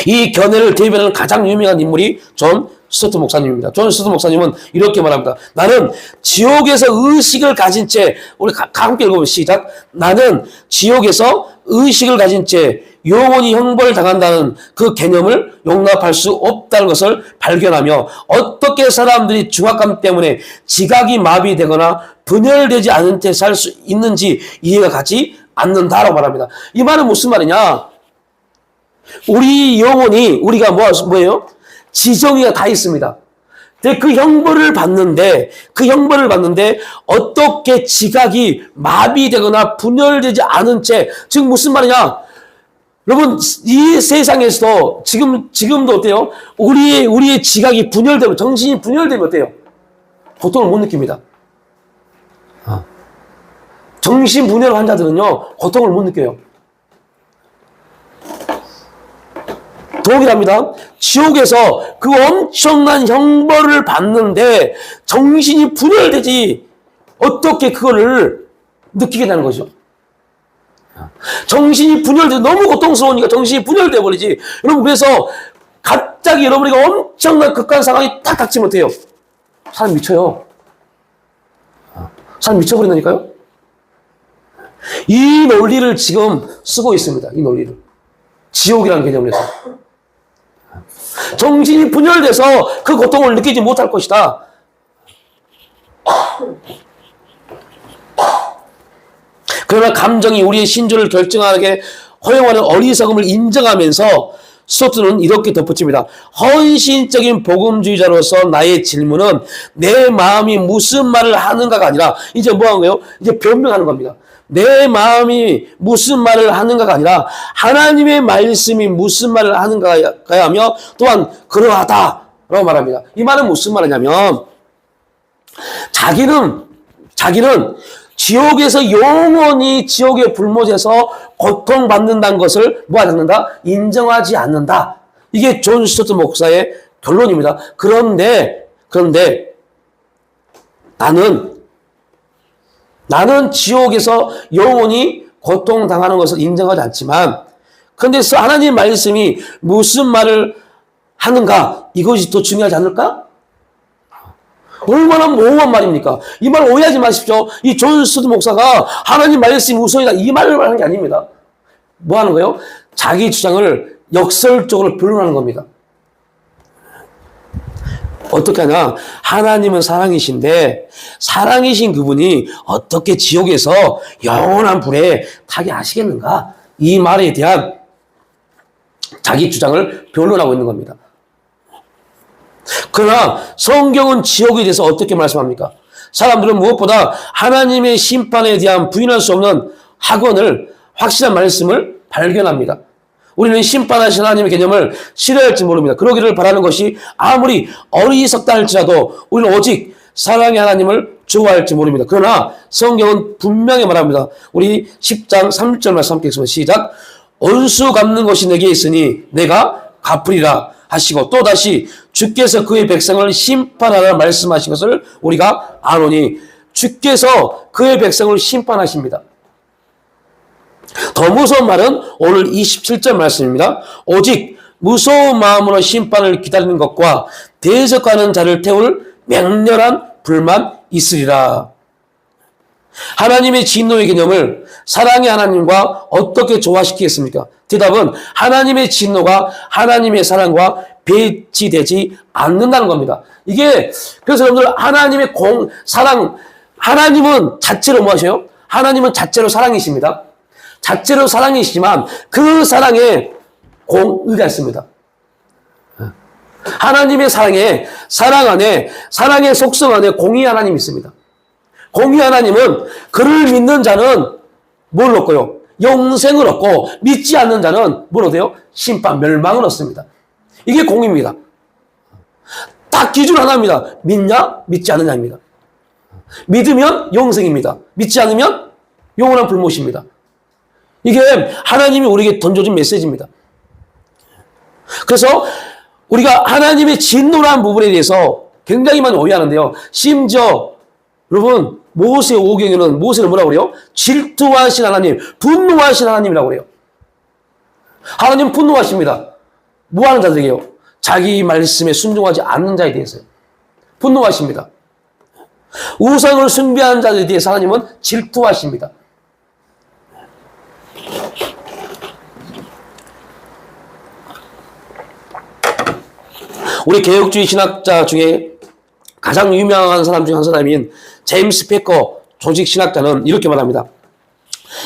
이 견해를 대변하는 가장 유명한 인물이 존 스토트 목사님입니다. 존 스토트 목사님은 이렇게 말합니다. 나는 지옥에서 의식을 가진 채, 우리 함께 읽어보면 시작. 나는 지옥에서 의식을 가진 채 영원히 형벌을 당한다는 그 개념을 용납할 수 없다는 것을 발견하며 어떻게 사람들이 중압감 때문에 지각이 마비되거나 분열되지 않은 채 살 수 있는지 이해가 가지 않는다라고 말합니다. 이 말은 무슨 말이냐? 우리 영혼이 우리가 뭐예요? 지정의가 다 있습니다. 그 형벌을 받는데 어떻게 지각이 마비되거나 분열되지 않은 채, 즉 무슨 말이냐? 여러분, 이 세상에서도 지금도 어때요? 우리의 지각이 분열되면, 정신이 분열되면 어때요? 고통을 못 느낍니다. 정신 분열 환자들은요, 고통을 못 느껴요. 동일합니다. 지옥에서 그 엄청난 형벌을 받는데 정신이 분열되지 어떻게 그거를 느끼게 되는 거죠. 정신이 분열돼 너무 고통스러우니까 정신이 분열돼 버리지. 여러분, 그래서 갑자기 여러분이가 엄청난 극한 상황이 딱 닥치면 어때요? 사람 미쳐요. 사람 미쳐버린다니까요. 이 논리를 지금 쓰고 있습니다. 이 논리를. 지옥이라는 개념에서. 정신이 분열돼서 그 고통을 느끼지 못할 것이다. 그러나 감정이 우리의 신조를 결정하게 허용하는 어리석음을 인정하면서 스토트는 이렇게 덧붙입니다. 헌신적인 복음주의자로서 나의 질문은 내 마음이 무슨 말을 하는가가 아니라 이제 뭐 하는 거예요? 이제 변명하는 겁니다. 내 마음이 무슨 말을 하는가가 아니라 하나님의 말씀이 무슨 말을 하는가야 하며 또한 그러하다라고 말합니다. 이 말은 무슨 말이냐면 자기는 지옥에서 영원히 지옥에 불못에서 고통받는다는 것을 뭐하지 않는다? 인정하지 않는다. 이게 존 스토트 목사의 결론입니다. 그런데 나는 지옥에서 영원히 고통당하는 것을 인정하지 않지만 그런데 하나님 말씀이 무슨 말을 하는가? 이것이 더 중요하지 않을까? 얼마나 모호한 말입니까? 이 말 오해하지 마십시오. 이 존 스토트 목사가 하나님 말씀이 우선이다 이 말을 말하는 게 아닙니다. 뭐 하는 거예요? 자기 주장을 역설적으로 변론하는 겁니다. 어떻게 하냐? 하나님은 사랑이신데 사랑이신 그분이 어떻게 지옥에서 영원한 불에 타게 하시겠는가? 이 말에 대한 자기 주장을 변론하고 있는 겁니다. 그러나 성경은 지옥에 대해서 어떻게 말씀합니까? 사람들은 무엇보다 하나님의 심판에 대한 부인할 수 없는 확실한 말씀을 발견합니다. 우리는 심판하신 하나님의 개념을 싫어할지 모릅니다. 그러기를 바라는 것이 아무리 어리석다 할지라도 우리는 오직 사랑의 하나님을 좋아할지 모릅니다. 그러나 성경은 분명히 말합니다. 우리 10장 3절 말씀 함께 읽습니다. 시작. 온수 갚는 것이 내게 있으니 내가 갚으리라 하시고 또다시 주께서 그의 백성을 심판하라 말씀하신 것을 우리가 아노니 주께서 그의 백성을 심판하십니다. 더 무서운 말은 오늘 27절 말씀입니다. 오직 무서운 마음으로 심판을 기다리는 것과 대적하는 자를 태울 맹렬한 불만 있으리라. 하나님의 진노의 개념을 사랑의 하나님과 어떻게 조화시키겠습니까? 대답은 하나님의 진노가 하나님의 사랑과 배치되지 않는다는 겁니다. 그래서 여러분들 하나님의 하나님은 자체로 뭐 하셔요? 하나님은 자체로 사랑이십니다. 자체로 사랑이시지만 그 사랑에 공의가 있습니다. 하나님의 사랑의 속성 안에 공의 하나님이 있습니다. 공의 하나님은 그를 믿는 자는 뭘 얻고요? 영생을 얻고 믿지 않는 자는 뭘 얻어요? 심판, 멸망을 얻습니다. 이게 공의입니다. 딱 기준 하나입니다. 믿냐? 믿지 않느냐입니다. 믿으면 영생입니다. 믿지 않으면 영원한 불못입니다. 이게 하나님이 우리에게 던져준 메시지입니다. 그래서 우리가 하나님의 진노라는 부분에 대해서 굉장히 많이 오해하는데요. 심지어 여러분 모세 오경에는 모세를 뭐라고 그래요? 질투하신 하나님, 분노하신 하나님이라고 그래요. 하나님 분노하십니다. 뭐 하는 자들에게요? 자기 말씀에 순종하지 않는 자에 대해서요. 분노하십니다. 우상을 숭배하는 자들에 대해서 하나님은 질투하십니다. 우리 개혁주의 신학자 중에 가장 유명한 사람 중 한 사람인 제임스 패커 조직신학자는 이렇게 말합니다.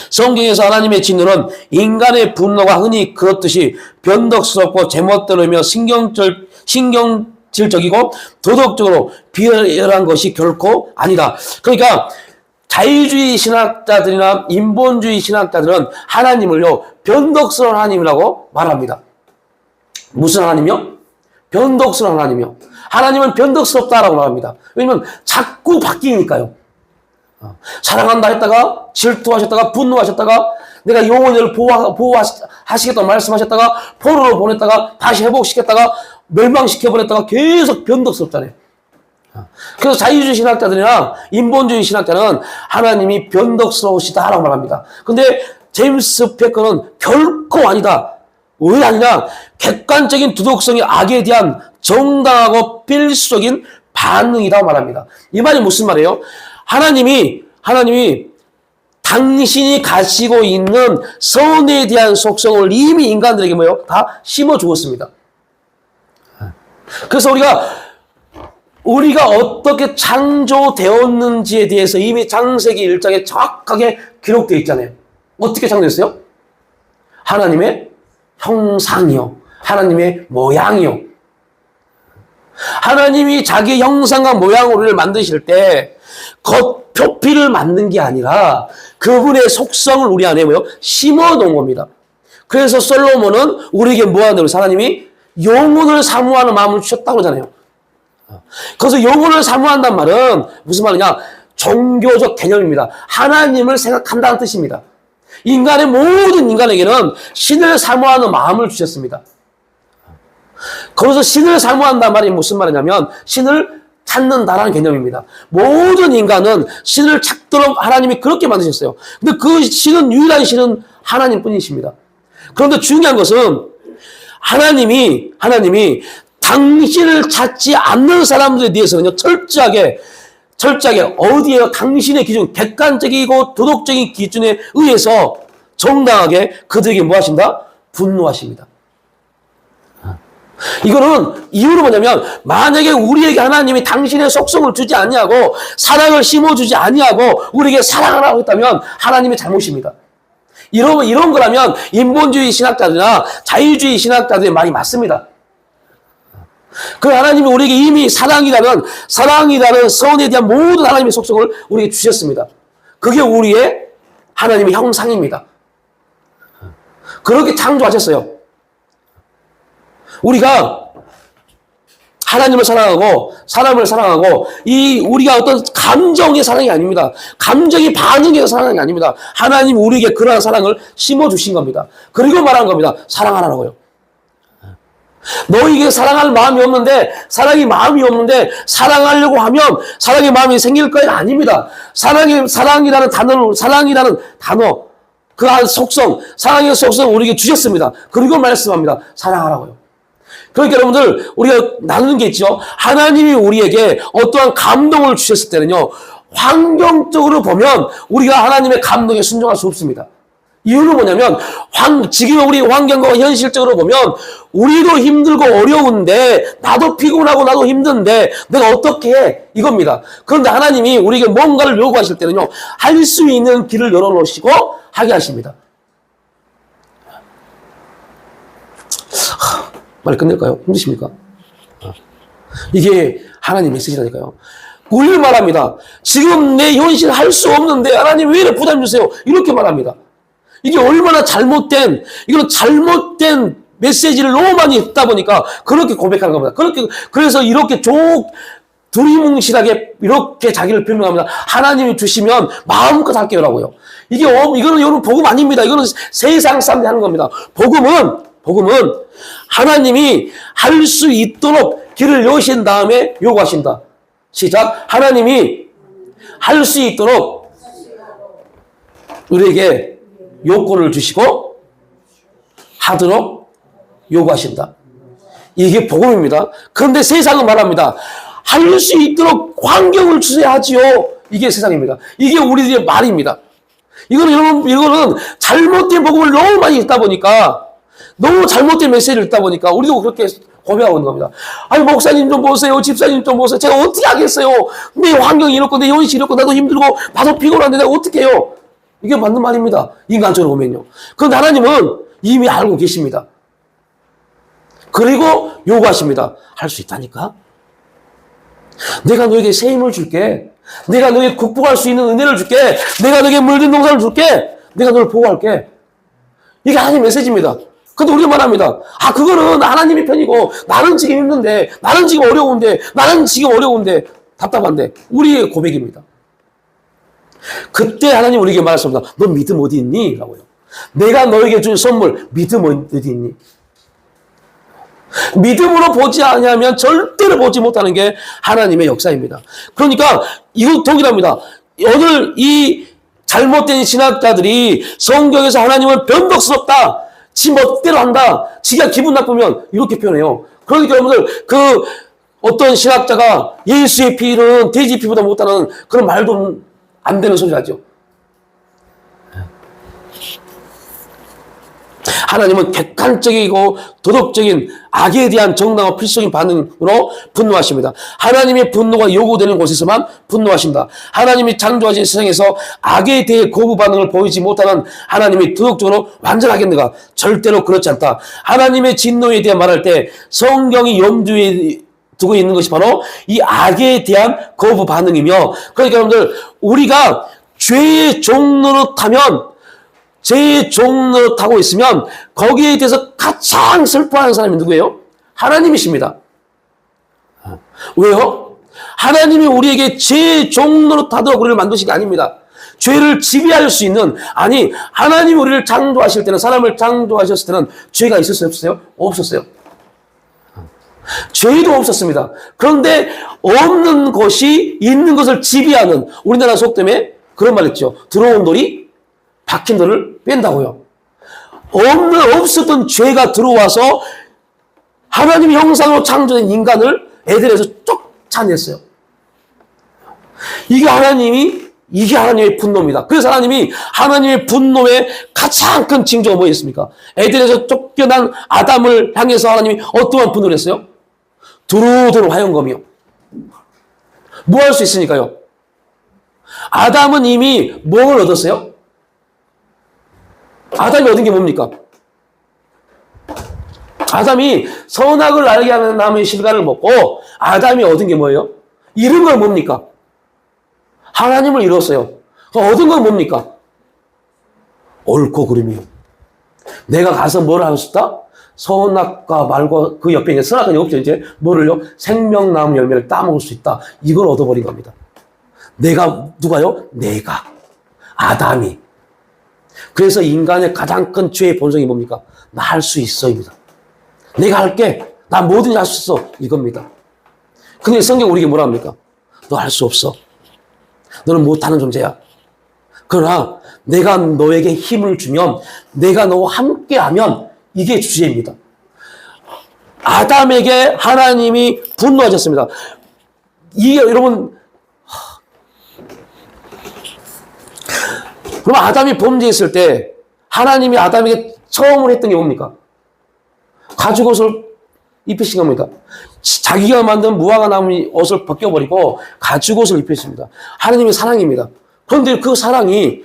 성경에서 하나님의 진노는 인간의 분노가 흔히 그렇듯이 변덕스럽고 제멋대로이며 신경질적이고 도덕적으로 비열한 것이 결코 아니다. 그러니까 자유주의 신학자들이나 인본주의 신학자들은 하나님을요 변덕스러운 하나님이라고 말합니다. 무슨 하나님이요? 변덕스러운 하나님이요. 하나님은 변덕스럽다라고 말합니다. 왜냐면 자꾸 바뀌니까요. 사랑한다 했다가 질투하셨다가 분노하셨다가 내가 영혼을 보호하시겠다고 말씀하셨다가 포로로 보냈다가 다시 회복시켰다가 멸망시켜버렸다가 계속 변덕스럽잖아요. 그래서 자유주의 신학자들이나 인본주의 신학자는 하나님이 변덕스러우시다라고 말합니다. 근데 제임스 패커는 결코 아니다. 왜 아니냐? 객관적인 도덕성의 악에 대한 정당하고 필수적인 반응이라고 말합니다. 이 말이 무슨 말이에요? 하나님이 당신이 가지고 있는 선에 대한 속성을 이미 인간들에게 뭐요? 다 심어 주었습니다. 그래서 우리가 어떻게 창조되었는지에 대해서 이미 창세기 1장에 정확하게 기록되어 있잖아요. 어떻게 창조됐어요? 하나님의 형상이요. 하나님의 모양이요. 하나님이 자기 형상과 모양으로 우리를 만드실 때 겉 표피를 만든 게 아니라 그분의 속성을 우리 안에 뭐요? 심어 놓은 겁니다. 그래서 솔로몬은 우리에게 뭐하는 하나님이 영혼을 사모하는 마음을 주셨다고 그러잖아요. 그래서 영혼을 사모한다는 말은 무슨 말이냐? 종교적 개념입니다. 하나님을 생각한다는 뜻입니다. 인간의 모든 인간에게는 신을 사모하는 마음을 주셨습니다. 거기서 신을 사모한다는 말이 무슨 말이냐면 신을 찾는다라는 개념입니다. 모든 인간은 신을 찾도록 하나님이 그렇게 만드셨어요. 근데 그 신은 유일한 신은 하나님 뿐이십니다. 그런데 중요한 것은 하나님이 당신을 찾지 않는 사람들에 대해서는요 철저하게 어디에요? 당신의 기준, 객관적이고 도덕적인 기준에 의해서 정당하게 그들에게 뭐 하신다? 분노하십니다. 이거는 이유는 뭐냐면 만약에 우리에게 하나님이 당신의 속성을 주지 아니하고 사랑을 심어주지 아니하고 우리에게 사랑하라고 했다면 하나님의 잘못입니다. 이런 거라면 인본주의 신학자들이나 자유주의 신학자들의 말이 맞습니다. 그 하나님이 우리에게 이미 사랑이라는 선에 대한 모든 하나님의 속성을 우리에게 주셨습니다. 그게 우리의 하나님의 형상입니다. 그렇게 창조하셨어요. 우리가 하나님을 사랑하고 사람을 사랑하고 우리가 어떤 감정의 사랑이 아닙니다. 감정이 반응해서 사랑이 아닙니다. 하나님이 우리에게 그러한 사랑을 심어주신 겁니다. 그리고 말한 겁니다. 사랑하라고요. 너에게 사랑할 마음이 없는데 사랑하려고 하면 사랑의 마음이 생길 거야? 아닙니다. 사랑이라는 단어 그 속성, 사랑의 속성을 우리에게 주셨습니다. 그리고 말씀합니다. 사랑하라고요. 그러니까 여러분들 우리가 나누는 게 있죠. 하나님이 우리에게 어떠한 감동을 주셨을 때는요. 환경적으로 보면 우리가 하나님의 감동에 순종할 수 없습니다. 이유는 뭐냐면 지금 우리 환경과 현실적으로 보면 우리도 힘들고 어려운데 나도 피곤하고 나도 힘든데 내가 어떻게 해? 이겁니다. 그런데 하나님이 우리에게 뭔가를 요구하실 때는요. 할 수 있는 길을 열어놓으시고 하게 하십니다. 빨리 끝낼까요? 힘드십니까? 이게 하나님 메시지라니까요. 우리를 말합니다. 지금 내 현실 할 수 없는데 하나님 왜 이렇게 부담 주세요? 이렇게 말합니다. 이게 얼마나 잘못된 메시지를 너무 많이 듣다 보니까 그렇게 고백하는 겁니다. 그래서 이렇게 두리뭉실하게 이렇게 자기를 표명합니다. 하나님이 주시면 마음껏 할게요라고요. 이거는 여러분 복음 아닙니다. 이거는 세상 사람들이 하는 겁니다. 복음은 하나님이 할 수 있도록 길을 여신 다음에 요구하신다. 시작. 하나님이 할 수 있도록 우리에게 요건을 주시고 하도록 요구하신다. 이게 복음입니다. 그런데 세상은 말합니다. 할 수 있도록 환경을 주셔야 하지요. 이게 세상입니다. 이게 우리들의 말입니다. 이거는 잘못된 복음을 너무 많이 읽다 보니까, 너무 잘못된 메시지를 읽다 보니까, 우리도 그렇게 고백하고 있는 겁니다. 아니, 목사님 좀 보세요. 집사님 좀 보세요. 제가 어떻게 하겠어요? 내 환경이 이렇고, 내 현실이 이렇고, 나도 힘들고, 나도 피곤한데 내가 어떻게 해요? 이게 맞는 말입니다. 인간적으로 보면요. 그런데 하나님은 이미 알고 계십니다. 그리고 요구하십니다. 할 수 있다니까? 내가 너에게 새 힘을 줄게. 내가 너에게 극복할 수 있는 은혜를 줄게. 내가 너에게 물든 동산을 줄게. 내가 너를 보호할게. 이게 하나님 메시지입니다. 근데 우리가 말합니다. 아, 그거는 하나님의 편이고, 나는 지금 힘든데, 나는 지금 어려운데, 답답한데. 우리의 고백입니다. 그때 하나님 우리에게 말했습니다. 너 믿음 어디 있니? 라고요. 내가 너에게 준 선물, 믿음 어디 있니? 믿음으로 보지 않으면 절대로 보지 못하는 게 하나님의 역사입니다. 그러니까 이거 동일합니다. 오늘 이 잘못된 신학자들이 성경에서 하나님은 변덕스럽다, 지 멋대로 한다, 지가 기분 나쁘면 이렇게 표현해요. 그러니까 여러분들, 그 어떤 신학자가 예수의 피는 돼지 피보다 못하는 그런 말도 안 되는 소리 하죠. 하나님은 객관적이고 도덕적인 악에 대한 정당한 필수적인 반응으로 분노하십니다. 하나님의 분노가 요구되는 곳에서만 분노하신다. 하나님이 창조하신 세상에서 악에 대해 거부 반응을 보이지 못하는 하나님이 도덕적으로 완전하겠는가? 절대로 그렇지 않다. 하나님의 진노에 대해 말할 때 성경이 염두에 두고 있는 것이 바로 이 악에 대한 거부 반응이며, 그러니까 여러분들, 우리가 죄의 종노릇하면, 죄의 종노릇하고 있으면 거기에 대해서 가장 슬퍼하는 사람이 누구예요? 하나님이십니다. 왜요? 하나님이 우리에게 죄의 종노릇하도록 우리를 만드신 게 아닙니다. 죄를 지배할 수 있는, 아니, 하나님이 우리를 창조하실 때는, 사람을 창조하셨을 때는 죄가 있었어요? 없었어요? 없었어요. 죄도 없었습니다. 그런데 없는 것이 있는 것을 지배하는, 우리나라 속담에 그런 말 있죠. 들어온 돌이 박힌 돌을 뺀다고요. 없었던 죄가 들어와서 하나님의 형상으로 창조된 인간을 에덴에서 쫓아냈어요. 이게 하나님의 분노입니다. 그래서 하나님의 분노의 가장 큰 징조가 뭐였습니까? 에덴에서 쫓겨난 아담을 향해서 하나님이 어떠한 분노를 했어요? 두루두루 화영검이요. 뭐 할 수 있으니까요? 아담은 이미 뭘 얻었어요? 아담이 얻은 게 뭡니까? 아담이 선악을 알게 하는 나무의 실과를 먹고 아담이 얻은 게 뭐예요? 잃은 건 뭡니까? 하나님을 잃었어요. 얻은 건 뭡니까? 옳고 그름이요. 내가 가서 뭘 할 수 있다? 선악과 말고 그 옆에 있는 선악은 없죠. 이제 뭐를요? 생명나무 열매를 따먹을 수 있다. 이걸 얻어버린 겁니다. 누가요? 내가. 아담이. 그래서 인간의 가장 큰 죄의 본성이 뭡니까? 나 할 수 있어입니다. 내가 할게. 나 뭐든지 할 수 있어. 이겁니다. 근데 성경 우리에게 뭐라 합니까? 너 할 수 없어. 너는 못하는 존재야. 그러나 내가 너에게 힘을 주면, 내가 너와 함께하면, 이게 주제입니다. 아담에게 하나님이 분노하셨습니다. 이게 여러분, 그럼 아담이 범죄했을 때 하나님이 아담에게 처음으로 했던 게 뭡니까? 가죽옷을 입히신 겁니다. 자기가 만든 무화과 나무 옷을 벗겨버리고 가죽옷을 입혔습니다. 하나님의 사랑입니다. 그런데 그 사랑이라면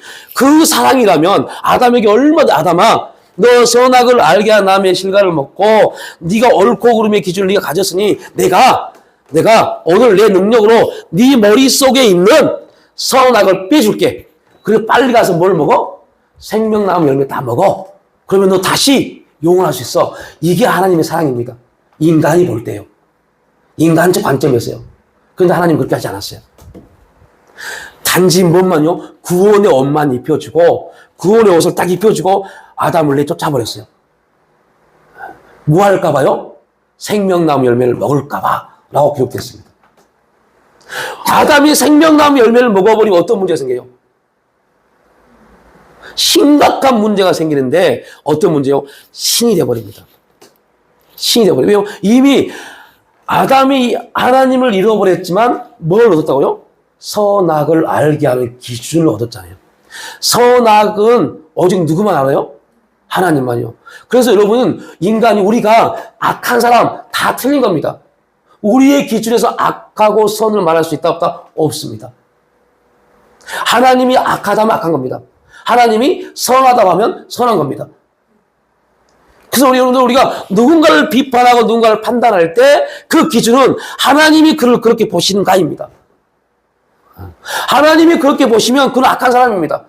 아담에게 아담아, 너 선악을 알게 한 나무의 실과를 먹고 네가 옳고 그름의 기준을 네가 가졌으니 내가 오늘 내 능력으로 네 머릿속에 있는 선악을 빼줄게. 그리고 빨리 가서 뭘 먹어? 생명나무 열매 다 먹어. 그러면 너 다시 영원할 수 있어. 이게 하나님의 사랑입니다. 인간이 볼 때요. 인간적 관점에서요. 그런데 하나님은 그렇게 하지 않았어요. 단지 뭔만요? 구원의 옷만 입혀주고, 구원의 옷을 딱 입혀주고 아담을 내쫓아버렸어요. 뭐 할까봐요? 생명나무 열매를 먹을까봐 라고 기록됐습니다. 아담이 생명나무 열매를 먹어버리면 어떤 문제가 생겨요? 심각한 문제가 생기는데 어떤 문제요? 신이 되어버립니다. 신이 되어버려요. 왜요? 이미 아담이 하나님을 잃어버렸지만 뭘 얻었다고요? 선악을 알게 하는 기준을 얻었잖아요. 선악은 오직 누구만 알아요? 하나님만요. 그래서 여러분은 인간이 우리가 악한 사람 다 틀린 겁니다. 우리의 기준에서 악하고 선을 말할 수 있다 없다? 없습니다. 하나님이 악하다면 악한 겁니다. 하나님이 선하다고 하면 선한 겁니다. 그래서 여러분들 우리가 누군가를 비판하고 누군가를 판단할 때 그 기준은 하나님이 그를 그렇게 보시는가입니다. 하나님이 그렇게 보시면 그는 악한 사람입니다.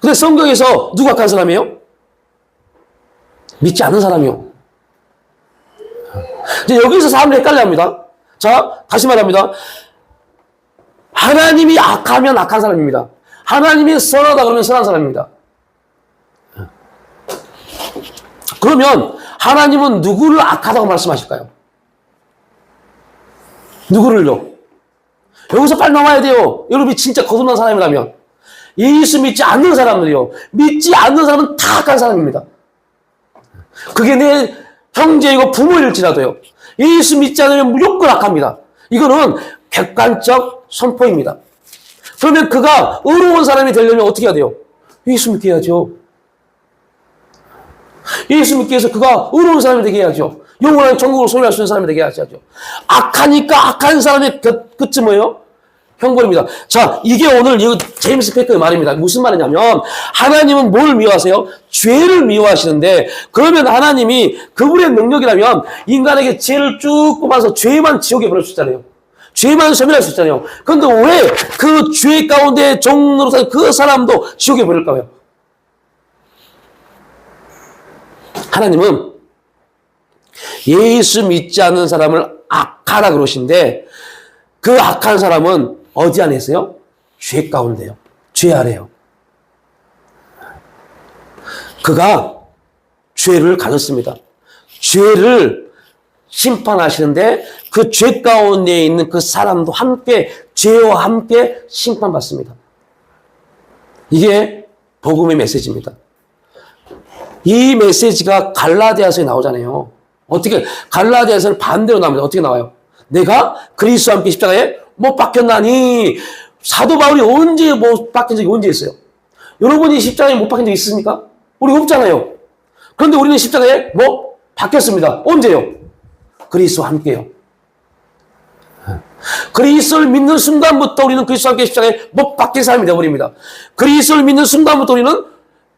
근데 성경에서 누가 악한 사람이에요? 믿지 않는 사람이요. 이제 여기서 사람들이 헷갈려 합니다. 자, 다시 말합니다. 하나님이 악하면 악한 사람입니다. 하나님이 선하다 그러면 선한 사람입니다. 그러면 하나님은 누구를 악하다고 말씀하실까요? 누구를요? 여기서 빨리 나와야 돼요. 여러분이 진짜 거듭난 사람이라면. 예수 믿지 않는 사람들이요. 믿지 않는 사람은 다 악한 사람입니다. 그게 내 형제이고 부모일지라도요. 예수 믿지 않으면 무조건 악합니다. 이거는 객관적 선포입니다. 그러면 그가 의로운 사람이 되려면 어떻게 해야 돼요? 예수 믿게 해야죠. 예수 믿기 위해서 그가 의로운 사람이 되게 해야죠. 영원한 천국을 소유할 수 있는 사람이 되게 해야죠. 악하니까 악한 사람의 끝이 뭐예요? 형벌입니다. 자, 이게 오늘 이 제임스 패커의 말입니다. 무슨 말이냐면 하나님은 뭘 미워하세요? 죄를 미워하시는데 그러면 하나님이 그분의 능력이라면 인간에게 죄를 쭉 뽑아서 죄만 지옥에 보낼 수 있잖아요. 죄만 소멸할 수 있잖아요. 그런데 왜 그 죄 가운데 종로로 사는 그 사람도 지옥에 보낼까요? 하나님은 예수 믿지 않는 사람을 악하다 그러신데 그 악한 사람은 어디 안에 있어요? 죄 가운데요. 죄 아래요. 그가 죄를 가졌습니다. 죄를 심판하시는데 그 죄 가운데 있는 그 사람도 함께 죄와 함께 심판받습니다. 이게 복음의 메시지입니다. 이 메시지가 갈라디아서에 나오잖아요. 어떻게 갈라디아서는 반대로 나옵니다. 어떻게 나와요? 내가 그리스도와 함께 십자가에 못 박혔나니 사도 바울이 언제 못 박힌 적이 언제 있어요? 여러분이 십자가에 못 박힌 적이 있습니까? 우리 없잖아요. 그런데 우리는 십자가에 못 박혔습니다. 언제요? 그리스도와 함께요. 그리스도를 믿는 순간부터 우리는 그리스도와 함께 십자가에 못 박힌 사람이 되어버립니다. 그리스도를 믿는 순간부터 우리는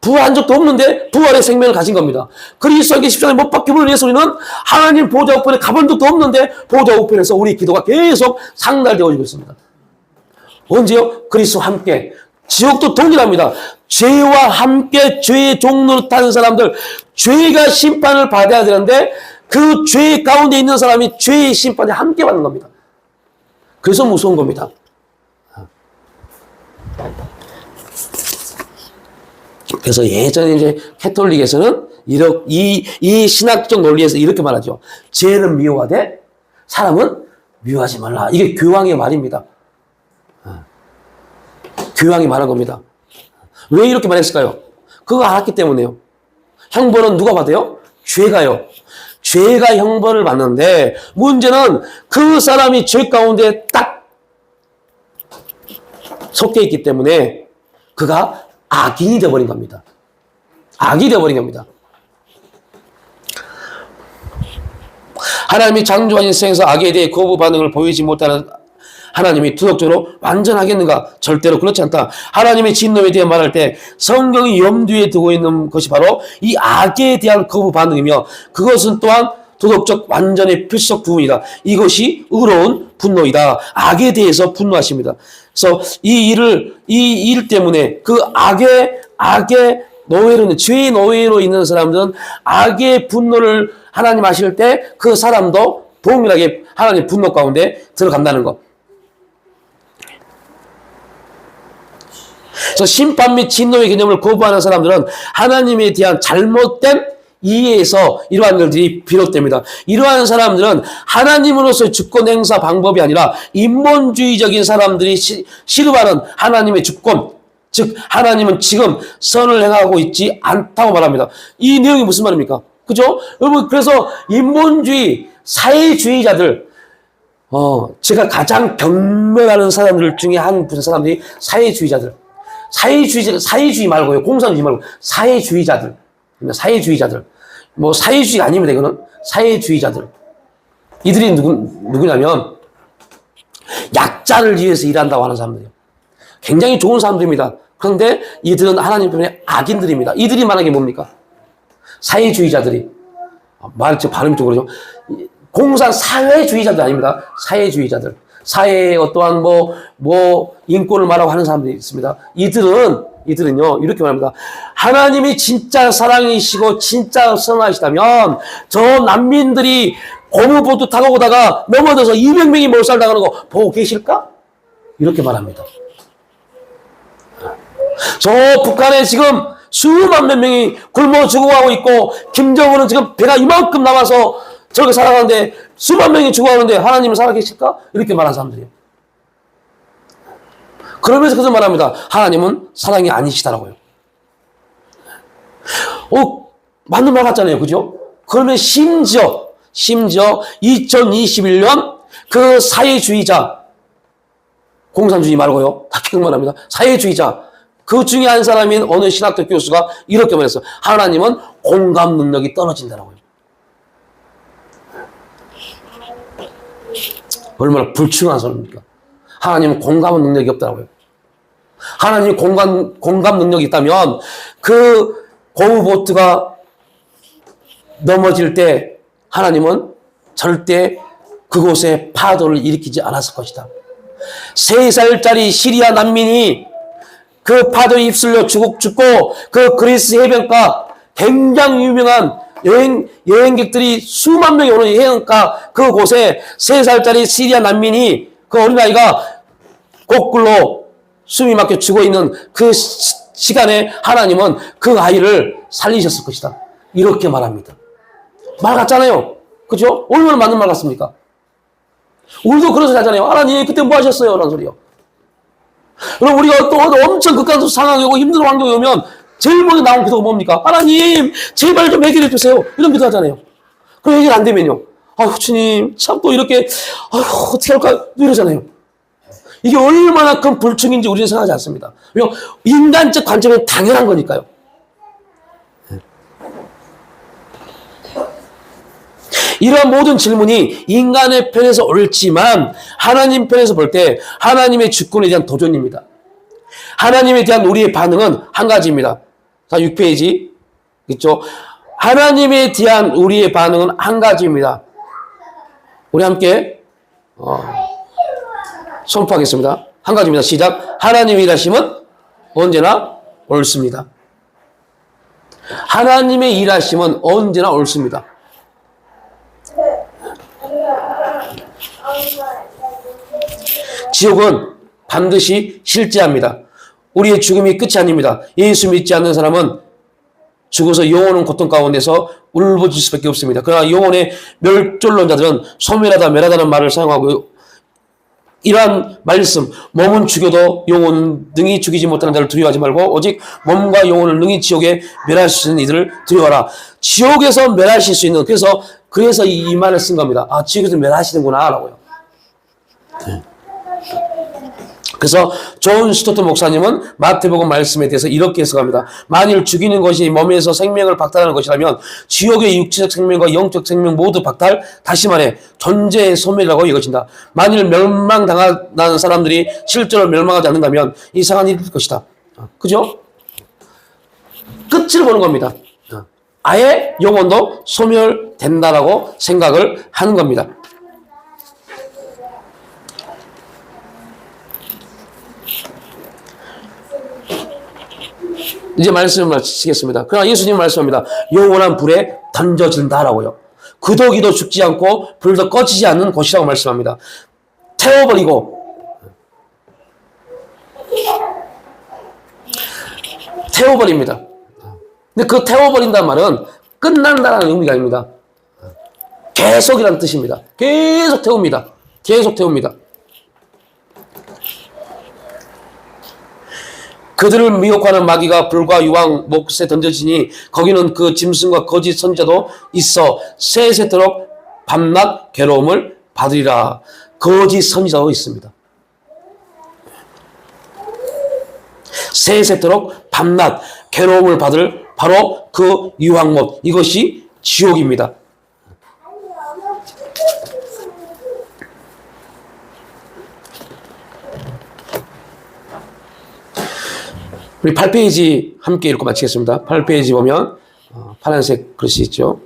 부활한 적도 없는데 부활의 생명을 가진 겁니다. 그리스도와 함께 십자가에 못 박힘을 위해서 우리는 하나님 보좌 우편에 가본 적도 없는데 보좌 우편에서 우리 기도가 계속 상달되어지고 있습니다. 언제요? 그리스도와 함께. 지옥도 동일합니다. 죄와 함께 죄의 종로를 타는 사람들, 죄가 심판을 받아야 되는데 그 죄 가운데 있는 사람이 죄의 심판에 함께 받는 겁니다. 그래서 무서운 겁니다. 그래서 예전에 이제 캐톨릭에서는 이 신학적 논리에서 이렇게 말하죠. 죄는 미워하되 사람은 미워하지 말라. 이게 교황의 말입니다. 교황이 말한 겁니다. 왜 이렇게 말했을까요? 그거 알았기 때문에요. 형벌은 누가 받아요? 죄가요. 죄가 형벌을 받는데 문제는 그 사람이 죄 가운데 딱 섞여 있기 때문에 그가 악인이 되어버린 겁니다. 악이 되어버린 겁니다. 하나님이 창조하신 세상에서 악에 대해 거부 반응을 보이지 못하는 하나님이 도덕적으로 완전하겠는가? 절대로 그렇지 않다. 하나님의 진노에 대해 말할 때 성경이 염두에 두고 있는 것이 바로 이 악에 대한 거부 반응이며 그것은 또한 도덕적 완전의 필수적 부분이다. 이것이 의로운 분노이다. 악에 대해서 분노하십니다. 그래서 이 일 때문에 그 악의 노예로, 죄의 노예로 있는 사람들은 악의 분노를 하나님 하실 때 그 사람도 동일하게 하나님 분노 가운데 들어간다는 것. 그래서 심판 및 진노의 개념을 거부하는 사람들은 하나님에 대한 잘못된 이해에서 이러한 일들이 비롯됩니다. 이러한 사람들은 하나님으로서의 주권 행사 방법이 아니라 인본주의적인 사람들이 시름하는 하나님의 주권, 즉 하나님은 지금 선을 행하고 있지 않다고 말합니다. 이 내용이 무슨 말입니까? 그죠? 여러분, 그래서 인본주의, 사회주의자들, 제가 가장 경멸하는 사람들 중에 한 부분 사람들이 사회주의자들. 사회주의 말고요. 공산주의 말고, 사회주의자들. 사회주의자들. 뭐, 사회주의가 아닙니다, 이거는. 사회주의자들. 이들이 누구냐면, 약자를 위해서 일한다고 하는 사람들이에요. 굉장히 좋은 사람들입니다. 그런데 이들은 하나님 편의 악인들입니다. 이들이 말하는 게 뭡니까? 사회주의자들이. 발음이 좀 그러죠. 사회주의자들 아닙니다. 사회주의자들. 사회의 어떠한 인권을 말하고 하는 사람들이 있습니다. 이들은요, 이렇게 말합니다. 하나님이 진짜 사랑이시고, 진짜 선하시다면, 저 난민들이 고무보트 타고 오다가 넘어져서 200명이 몰살당하는 거 보고 계실까? 이렇게 말합니다. 저 북한에 지금 수만 몇 명이 굶어 죽어가고 있고, 김정은은 지금 배가 이만큼 남아서 저렇게 살아가는데, 수만 명이 죽어가는데 하나님은 살아계실까? 이렇게 말한 사람들이에요. 그러면서 그래서 말합니다. 하나님은 사랑이 아니시다라고요. 맞는 말 같잖아요. 그죠? 그러면 심지어 2021년 그 사회주의자, 공산주의 말고요. 다 기억만 합니다. 사회주의자. 그 중에 한 사람인 어느 신학교 교수가 이렇게 말했어요. 하나님은 공감 능력이 떨어진다라고요. 얼마나 불충한 소리입니까? 하나님은 공감 능력이 없다고요. 하나님이 공감 능력이 있다면 그 고무보트가 넘어질 때 하나님은 절대 그곳에 파도를 일으키지 않았을 것이다. 3살짜리 시리아 난민이 그 파도에 휩쓸려 죽고 그 그리스 해변가 굉장히 유명한 여행객들이 수만 명이 오는 해변가 그곳에 3살짜리 시리아 난민이 그 어린아이가 거꾸로 숨이 막혀 죽어 있는 그 시간에 하나님은 그 아이를 살리셨을 것이다. 이렇게 말합니다. 말 같잖아요. 그죠? 얼마나 맞는 말 같습니까? 우리도 그런 소리 하잖아요. 하나님 그때 뭐 하셨어요? 라는 소리요. 그럼 우리가 또 엄청 극한 상황이 오고 힘든 환경이 오면 제일 먼저 나온 기도가 뭡니까? 하나님 제발 좀 해결해 주세요. 이런 기도 하잖아요. 그럼 해결 안 되면요. 아유 주님 참 또 이렇게 어떻게 할까 이러잖아요. 이게 얼마나 큰 불충인지 우리는 생각하지 않습니다. 왜냐하면 인간적 관점은 당연한 거니까요. 이러한 모든 질문이 인간의 편에서 옳지만 하나님 편에서 볼 때 하나님의 주권에 대한 도전입니다. 하나님에 대한 우리의 반응은 한 가지입니다. 자, 6페이지 있죠? 하나님에 대한 우리의 반응은 한 가지입니다. 우리 함께 선포하겠습니다. 한 가지입니다. 시작. 하나님의 일하심은 언제나 옳습니다. 하나님의 일하심은 언제나 옳습니다. 지옥은 반드시 실제합니다. 우리의 죽음이 끝이 아닙니다. 예수 믿지 않는 사람은 죽어서 영원한 고통 가운데서 울부짖을 수밖에 없습니다. 그러나 영혼의 멸절론자들은 소멸하다 멸하다는 말을 사용하고 이러한 말씀, 몸은 죽여도 영혼은 능히 죽이지 못하는 자를 두려워하지 말고 오직 몸과 영혼을 능히 지옥에 멸할 수 있는 이들을 두려워하라. 지옥에서 멸하실 수 있는, 그래서 이 말을 쓴 겁니다. 아, 지옥에서 멸하시는구나 라고요. 그래서 존 스토트 목사님은 마태복음 말씀에 대해서 이렇게 해석합니다. 만일 죽이는 것이 몸에서 생명을 박탈하는 것이라면 지옥의 육체적 생명과 영적 생명 모두 박탈, 다시 말해 존재의 소멸이라고 이것인다. 만일 멸망당하는 사람들이 실제로 멸망하지 않는다면 이상한 일이 될 것이다. 그죠? 끝을 보는 겁니다. 아예 영혼도 소멸된다라고 생각을 하는 겁니다. 이제 말씀을 마치겠습니다. 그러나 예수님 말씀합니다. 영원한 불에 던져진다라고요. 그도 기도 죽지 않고 불도 꺼지지 않는 곳이라고 말씀합니다. 태워버리고 태워버립니다. 근데 그 태워버린다는 말은 끝난다는 의미가 아닙니다. 계속이라는 뜻입니다. 계속 태웁니다. 계속 태웁니다. 그들을 미혹하는 마귀가 불과 유황 몫에 던져지니 거기는 그 짐승과 거짓 선지자도 있어 세세토록 밤낮 괴로움을 받으리라. 거짓 선지자도 있습니다. 세세토록 밤낮 괴로움을 받을 바로 그 유황못, 이것이 지옥입니다. 우리 8페이지 함께 읽고 마치겠습니다. 8페이지 보면 파란색 글씨 있죠.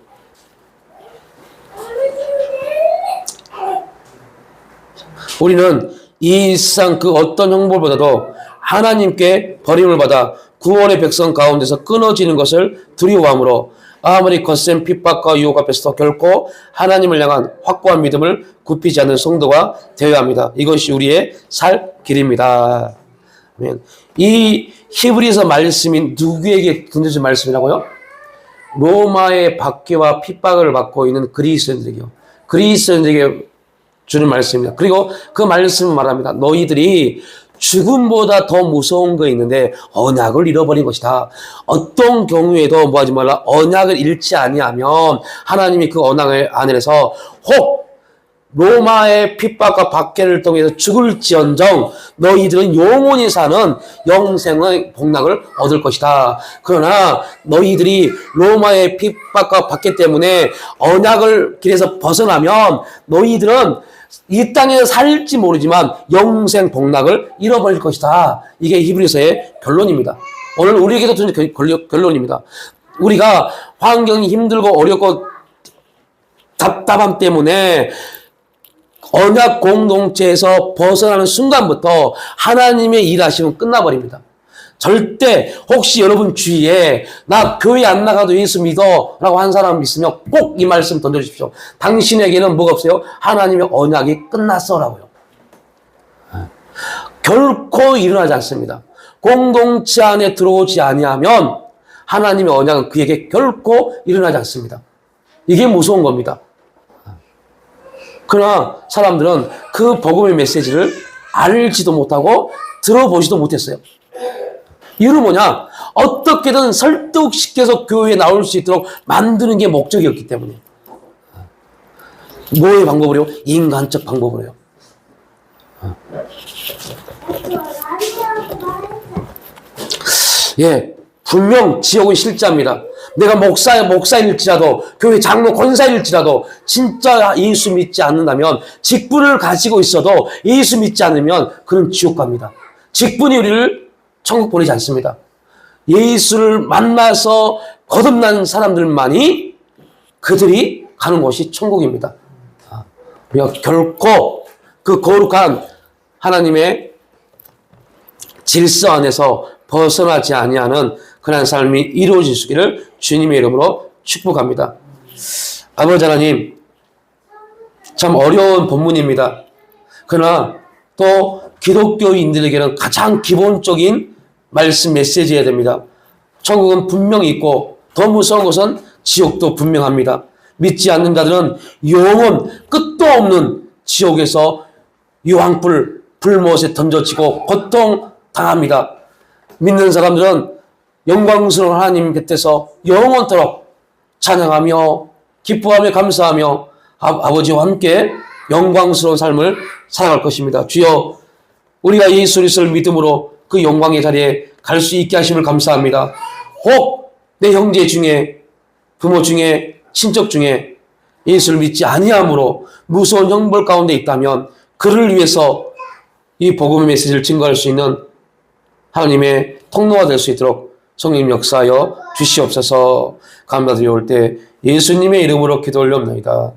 우리는 이 일상 그 어떤 형벌보다도 하나님께 버림을 받아 구원의 백성 가운데서 끊어지는 것을 두려워하므로 아무리 거센 핍박과 유혹 앞에서도 결코 하나님을 향한 확고한 믿음을 굽히지 않는 성도가 되어야 합니다. 이것이 우리의 살 길입니다. 이 히브리서 말씀이 누구에게 던져진 말씀이라고요? 로마의 박해와 핍박을 받고 있는 그리스도인들에게요. 그리스도인들에게 주는 말씀입니다. 그리고 그 말씀을 말합니다. 너희들이 죽음보다 더 무서운 거 있는데 언약을 잃어버린 것이다. 어떤 경우에도 뭐하지 말라. 언약을 잃지 아니하면 하나님이 그 언약 안에서 혹 로마의 핍박과 박해를 통해서 죽을지언정 너희들은 영원히 사는 영생의 복락을 얻을 것이다. 그러나 너희들이 로마의 핍박과 박해 때문에 언약을 길에서 벗어나면 너희들은 이 땅에서 살지 모르지만 영생 복락을 잃어버릴 것이다. 이게 히브리서의 결론입니다. 오늘 우리에게도 던진 결론입니다. 우리가 환경이 힘들고 어렵고 답답함 때문에 언약 공동체에서 벗어나는 순간부터 하나님의 일하심은 끝나버립니다. 절대 혹시 여러분 주위에 나 교회 안 나가도 예수 믿어 라고 한 사람 있으면 꼭 이 말씀 던져주십시오. 당신에게는 뭐가 없어요? 하나님의 언약이 끝났어 라고요. 결코 일어나지 않습니다. 공동체 안에 들어오지 아니하면 하나님의 언약은 그에게 결코 일어나지 않습니다. 이게 무서운 겁니다. 그러나 사람들은 그 복음의 메시지를 알지도 못하고 들어보지도 못했어요. 이유는 뭐냐? 어떻게든 설득시켜서 교회에 나올 수 있도록 만드는 게 목적이었기 때문에. 뭐의 방법으로요? 인간적 방법으로요. 예, 분명 지옥은 실자입니다. 내가 목사일지라도 교회 장로 권사일지라도 진짜 예수 믿지 않는다면 직분을 가지고 있어도 예수 믿지 않으면 그는 지옥 갑니다. 직분이 우리를 천국 보내지 않습니다. 예수를 만나서 거듭난 사람들만이 그들이 가는 곳이 천국입니다. 우리가 결코 그 거룩한 하나님의 질서 안에서 벗어나지 아니하는 그런 삶이 이루어질 수 있기를 주님의 이름으로 축복합니다. 아버지 하나님, 참 어려운 본문입니다. 그러나 또 기독교인들에게는 가장 기본적인 말씀 메시지여야 됩니다. 천국은 분명히 있고 더 무서운 것은 지옥도 분명합니다. 믿지 않는 자들은 영원 끝도 없는 지옥에서 유황불 불못에 던져지고 고통당합니다. 믿는 사람들은 영광스러운 하나님 곁에서 영원토록 찬양하며 기뻐하며 감사하며 아버지와 함께 영광스러운 삶을 살아갈 것입니다. 주여, 우리가 예수 그리스도를 믿음으로 그 영광의 자리에 갈 수 있게 하심을 감사합니다. 혹 내 형제 중에 부모 중에 친척 중에 예수를 믿지 아니함으로 무서운 형벌 가운데 있다면 그를 위해서 이 복음의 메시지를 증거할 수 있는 하나님의 통로가 될 수 있도록 성령 역사하여 주시옵소서. 감사드리올 때 예수님의 이름으로 기도 올려옵나이다.